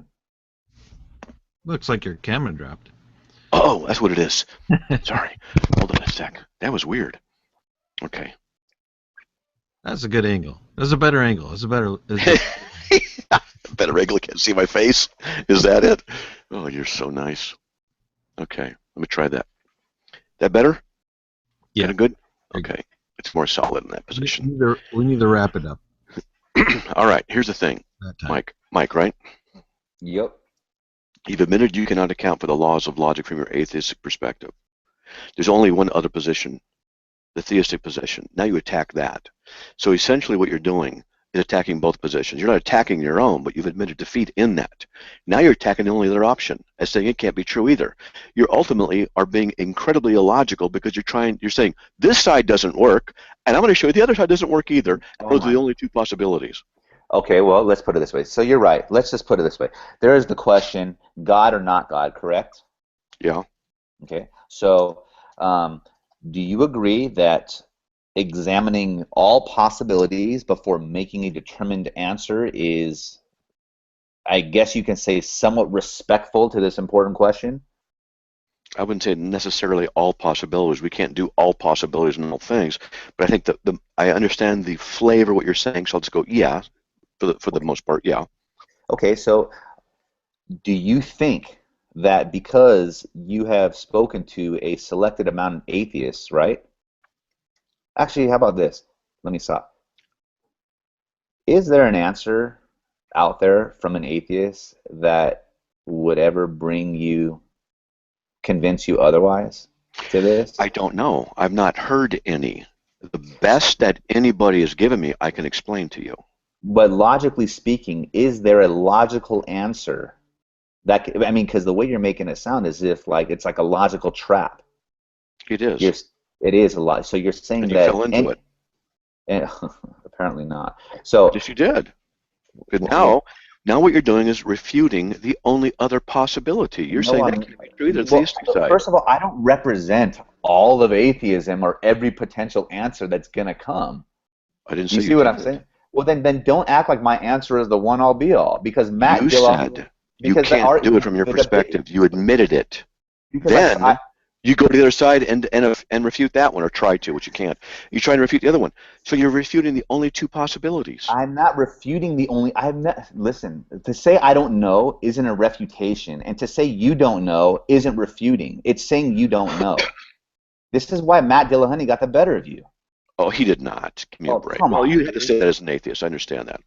Looks like your camera dropped. Oh, that's what it is. Sorry. Hold on a sec. That was weird. Okay. That's a good angle. That's a better angle. Better angle. Can't see my face. Is that it? Oh, you're so nice. Okay, let me try that. That better? Yeah. Kinda good? Okay. It's more solid in that position. We need to wrap it up. All right, here's the thing. Mike, right? Yep. You've admitted you cannot account for the laws of logic from your atheistic perspective. There's only one other position, the theistic position. Now you attack that. So essentially what you're doing is attacking both positions. You're not attacking your own, but you've admitted defeat in that. Now you're attacking the only other option, as saying it can't be true either. You ultimately are being incredibly illogical because you're saying this side doesn't work, and I'm going to show you the other side doesn't work either. Those are the only two possibilities. Okay, well, let's put it this way. So you're right. Let's just put it this way. There is the question, God or not God, correct? Yeah. Okay. So do you agree that examining all possibilities before making a determined answer is, I guess you can say, somewhat respectful to this important question? I wouldn't say necessarily all possibilities. We can't do all possibilities and all things, but I think that I understand the flavor of what you're saying, so I'll just go, yeah, for the most part, yeah. Okay, so do you think that because you have spoken to a selected amount of atheists, right? Actually, how about this? let me stop. Is there an answer out there from an atheist that would ever convince you otherwise to this? I don't know. I've not heard any. The best that anybody has given me, I can explain to you. But logically speaking, is there a logical answer I mean, because the way you're making it sound is if it's like a logical trap. It is. It is a lot. So you're saying and you that fell into it. And, apparently not. So yes, you did. But well, now what you're doing is refuting the only other possibility. You're saying that can't be true. That's the theistic side. First of all, I don't represent all of atheism or every potential answer that's gonna come. I didn't say you see what I'm saying? Well, then don't act like my answer is the one all be all, because Matt you said you can't do it from your perspective. You admitted it. Then you go to the other side and refute that one, or try to, which you can't. You try to refute the other one. So you're refuting the only two possibilities. I'm not refuting the only. Listen. To say I don't know isn't a refutation, and to say you don't know isn't refuting. It's saying you don't know. This is why Matt Dillahunty got the better of you. Oh, he did not. Give me a break. Come on, you had to say that as an atheist. I understand that.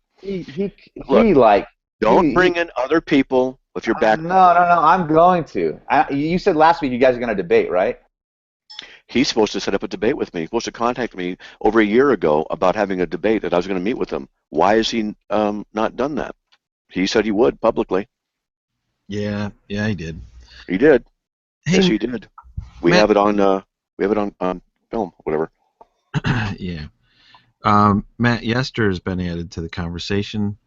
Look, don't bring in other people with your back. No. I'm going to. You said last week you guys are going to debate, right? He's supposed to set up a debate with me. He's supposed to contact me over a year ago about having a debate that I was going to meet with him. Why has he not done that? He said he would publicly. Yeah, he did. He did. Hey, yes, he did. We have it on. We have it on film, whatever. Yeah. Matt Yester has been added to the conversation.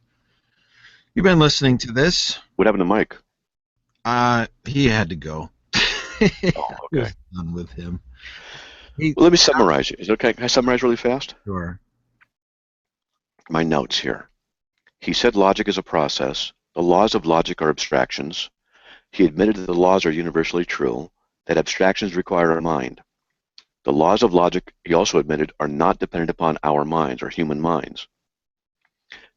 You've been listening to this. What happened to Mike? He had to go. Oh, okay. Done with him. Well, let me summarize it. Is it okay? Can I summarize really fast? Sure. My notes here. He said logic is a process. The laws of logic are abstractions. He admitted that the laws are universally true, that abstractions require a mind. The laws of logic, he also admitted, are not dependent upon our minds or human minds.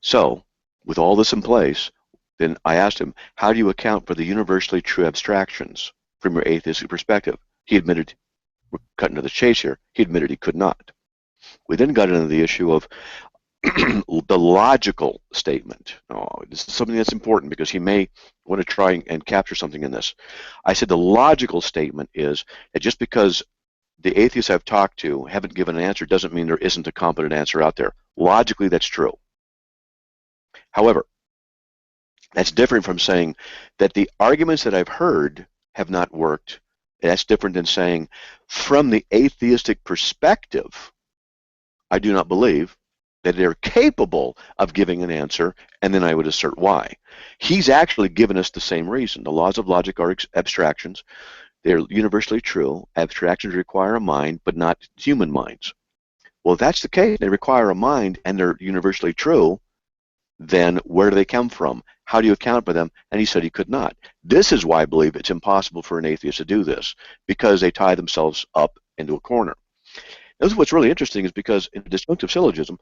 So, with all this in place, then I asked him, how do you account for the universally true abstractions from your atheistic perspective? He admitted, we're cutting to the chase here, he admitted he could not. We then got into the issue of the logical statement. Oh, this is something that's important because he may want to try and capture something in this. I said the logical statement is that just because the atheists I've talked to haven't given an answer doesn't mean there isn't a competent answer out there. Logically, that's true. However, that's different from saying that the arguments that I've heard have not worked. That's different than saying, from the atheistic perspective, I do not believe that they're capable of giving an answer, and then I would assert why. He's actually given us the same reason. The laws of logic are abstractions. They're universally true. Abstractions require a mind, but not human minds. Well, if that's the case, they require a mind, and they're universally true, then where do they come from? How do you account for them? And he said he could not. This is why I believe it's impossible for an atheist to do this, because they tie themselves up into a corner. This is what's really interesting is because in disjunctive syllogism,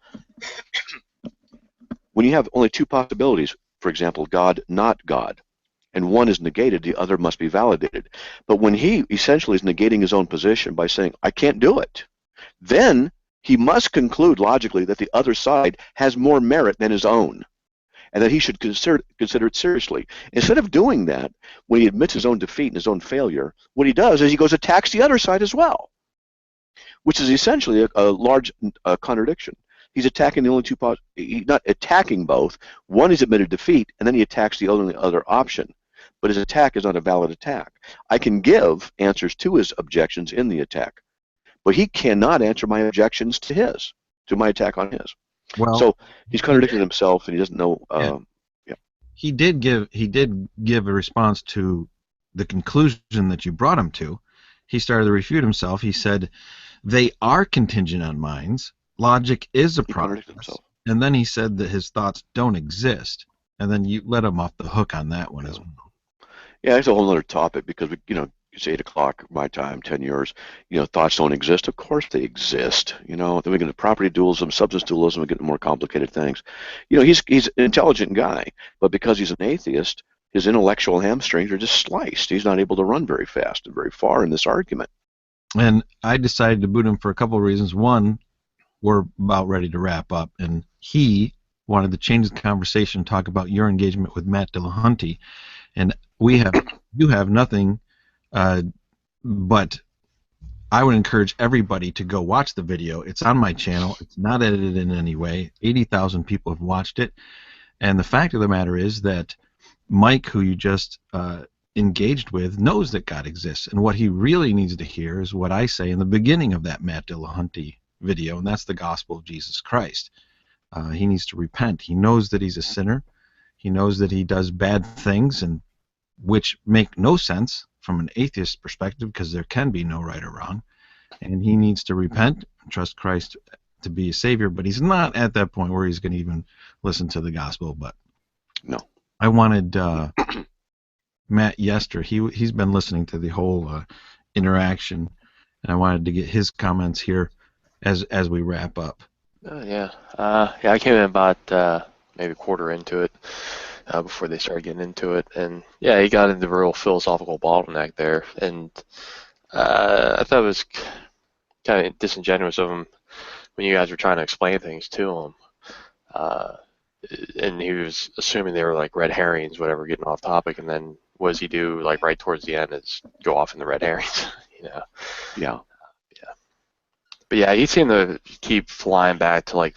when you have only two possibilities, for example, God, not God, and one is negated, the other must be validated. But when he essentially is negating his own position by saying, I can't do it, then he must conclude logically that the other side has more merit than his own, and that he should consider it seriously. Instead of doing that, when he admits his own defeat and his own failure, what he does is he goes attacks the other side as well, which is essentially a large contradiction. He's attacking the only two he's not attacking both. One is admitted defeat, and then he attacks the only other option. But his attack is not a valid attack. I can give answers to his objections in the attack, but he cannot answer my objections to my attack on his. Well, so he's contradicting himself, and he doesn't know. He did give a response to the conclusion that you brought him to. He started to refute himself. He said they are contingent on minds. Logic is a process. And then he said that his thoughts don't exist. And then you let him off the hook on that one as well. Yeah, it's a whole other topic because it's 8 o'clock my time, 10 years. Thoughts don't exist. Of course they exist. Then we get into property dualism, substance dualism, we get into more complicated things. He's an intelligent guy, but because he's an atheist, his intellectual hamstrings are just sliced. He's not able to run very fast and very far in this argument. And I decided to boot him for a couple of reasons. One, we're about ready to wrap up, and he wanted to change the conversation, talk about your engagement with Matt Dillahunty, and you have nothing, but I would encourage everybody to go watch the video. It's on my channel. It's not edited in any way. 80,000 people have watched it, and the fact of the matter is that Mike, who you just engaged with, knows that God exists, and what he really needs to hear is what I say in the beginning of that Matt Dillahunty video, and that's the gospel of Jesus Christ. He needs to repent. He knows that he's a sinner. He knows that he does bad things, and which make no sense from an atheist perspective, because there can be no right or wrong, and he needs to repent and trust Christ to be a savior, but he's not at that point where he's going to even listen to the gospel. But no, I wanted Matt Yester, he's been listening to the whole interaction, and I wanted to get his comments here as we wrap up. Yeah, I came in about maybe a quarter into it before they started getting into it, and yeah, he got into a real philosophical bottleneck there, and I thought it was kind of disingenuous of him when you guys were trying to explain things to him, and he was assuming they were like red herrings, whatever, getting off topic, and then what does he do like right towards the end is go off in the red herrings, you know? Yeah. But yeah, he seemed to keep flying back to like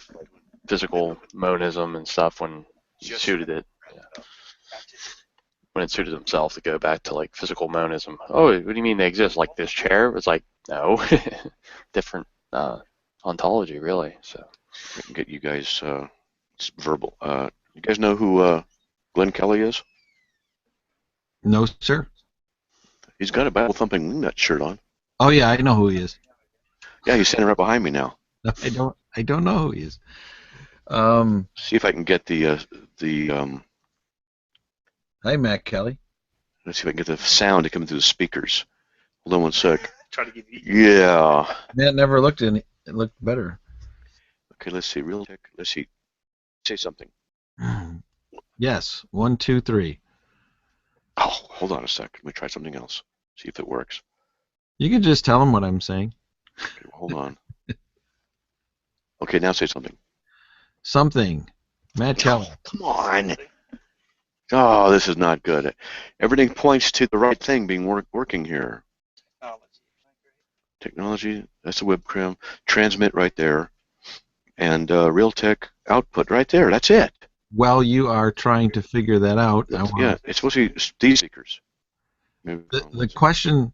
physical monism and stuff when he suited it. Yeah. When it suited himself to go back to like physical monism. Oh, what do you mean they exist? Like this chair? It's like, no. Different ontology, really. So I can get you guys verbal. You guys know who Glenn Kelly is? No, sir. He's got a Bible thumping wingnut shirt on. Oh yeah, I know who he is. Yeah, he's standing right behind me now. I don't know who he is. See if I can get the Hi, Matt Kelly. Let's see if I can get the sound to come through the speakers. Hold on one sec. Try to give you. Yeah. Matt never looked in. It looked better. Okay, let's see. Real tech. Let's see. Say something. Yes. 1, 2, 3. Oh, hold on a sec. Let me try something else. See if it works. You can just tell him what I'm saying. Okay, hold on. Okay, now say something. Something. Matt Kelly. Come on. Oh, this is not good. Everything points to the right thing being working here. Technology, that's a webcam. Transmit right there. And Realtek output right there. That's it. While you are trying to figure that out, Yeah, it's supposed to be these speakers. The question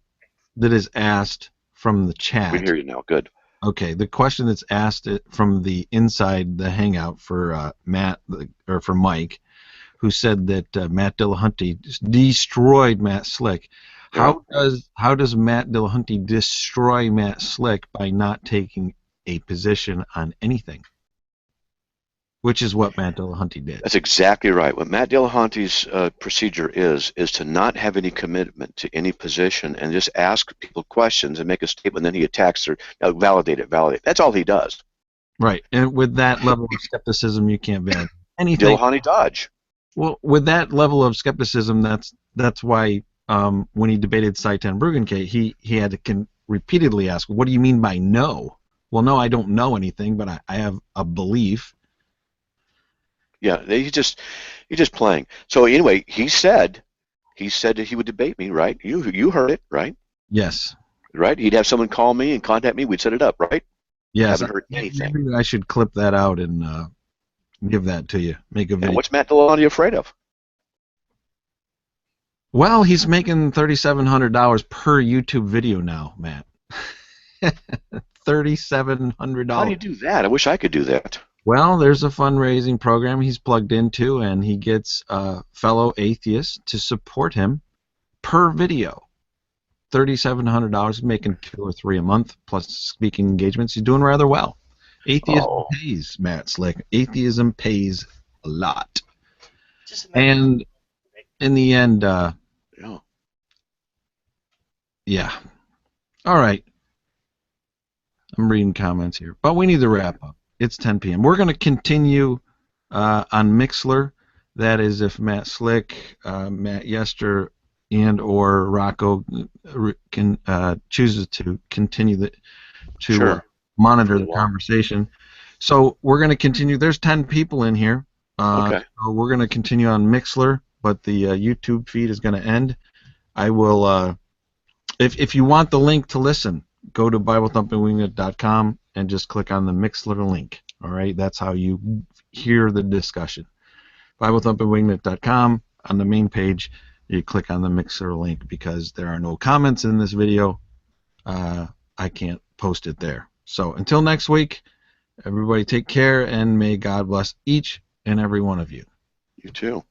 that is asked from the chat. We hear you now. Good. Okay, the question that's asked from the inside the Hangout for Matt or for Mike, who said that Matt Dillahunty destroyed Matt Slick. How does Matt Dillahunty destroy Matt Slick by not taking a position on anything? Which is what Matt Dillahunty did. That's exactly right. What Matt Dillahunty's procedure is to not have any commitment to any position and just ask people questions and make a statement, then he attacks or validate. That's all he does. Right, and with that level of skepticism, you can't validate anything. Dillahunty dodge. Well, with that level of skepticism, that's why when he debated Seitan Bruggencate, he had to repeatedly ask, "What do you mean by no?" Well, no, I don't know anything, but I have a belief. Yeah, he's just playing. So anyway, he said that he would debate me, right? You heard it, right? Yes. Right? He'd have someone call me and contact me. We'd set it up, right? Yes. Haven't heard anything. Maybe I should clip that out and give that to you. Make a video. And what's Matt Dillahunty afraid of? Well, he's making $3,700 per YouTube video now, Matt. $3,700. How do you do that? I wish I could do that. Well, there's a fundraising program he's plugged into, and he gets fellow atheists to support him per video. $3,700, making 2 or 3 a month, plus speaking engagements. He's doing rather well. Atheism pays, Matt Slick. Atheism pays a lot. And in the end, yeah. All right. I'm reading comments here, but we need to wrap up. It's 10 p.m. We're going to continue on Mixler. That is if Matt Slick, Matt Yester, and or Rocco can chooses to continue monitor the conversation. So we're going to continue. There's 10 people in here. Okay. So we're going to continue on Mixler, but the YouTube feed is going to end. I will, if you want the link to listen, go to BibleThumpingWingnut.com and just click on the Mixler link. All right, that's how you hear the discussion. BibleThumpingWingnut.com, on the main page, you click on the Mixler link because there are no comments in this video. I can't post it there. So until next week, everybody take care, and may God bless each and every one of you. You too.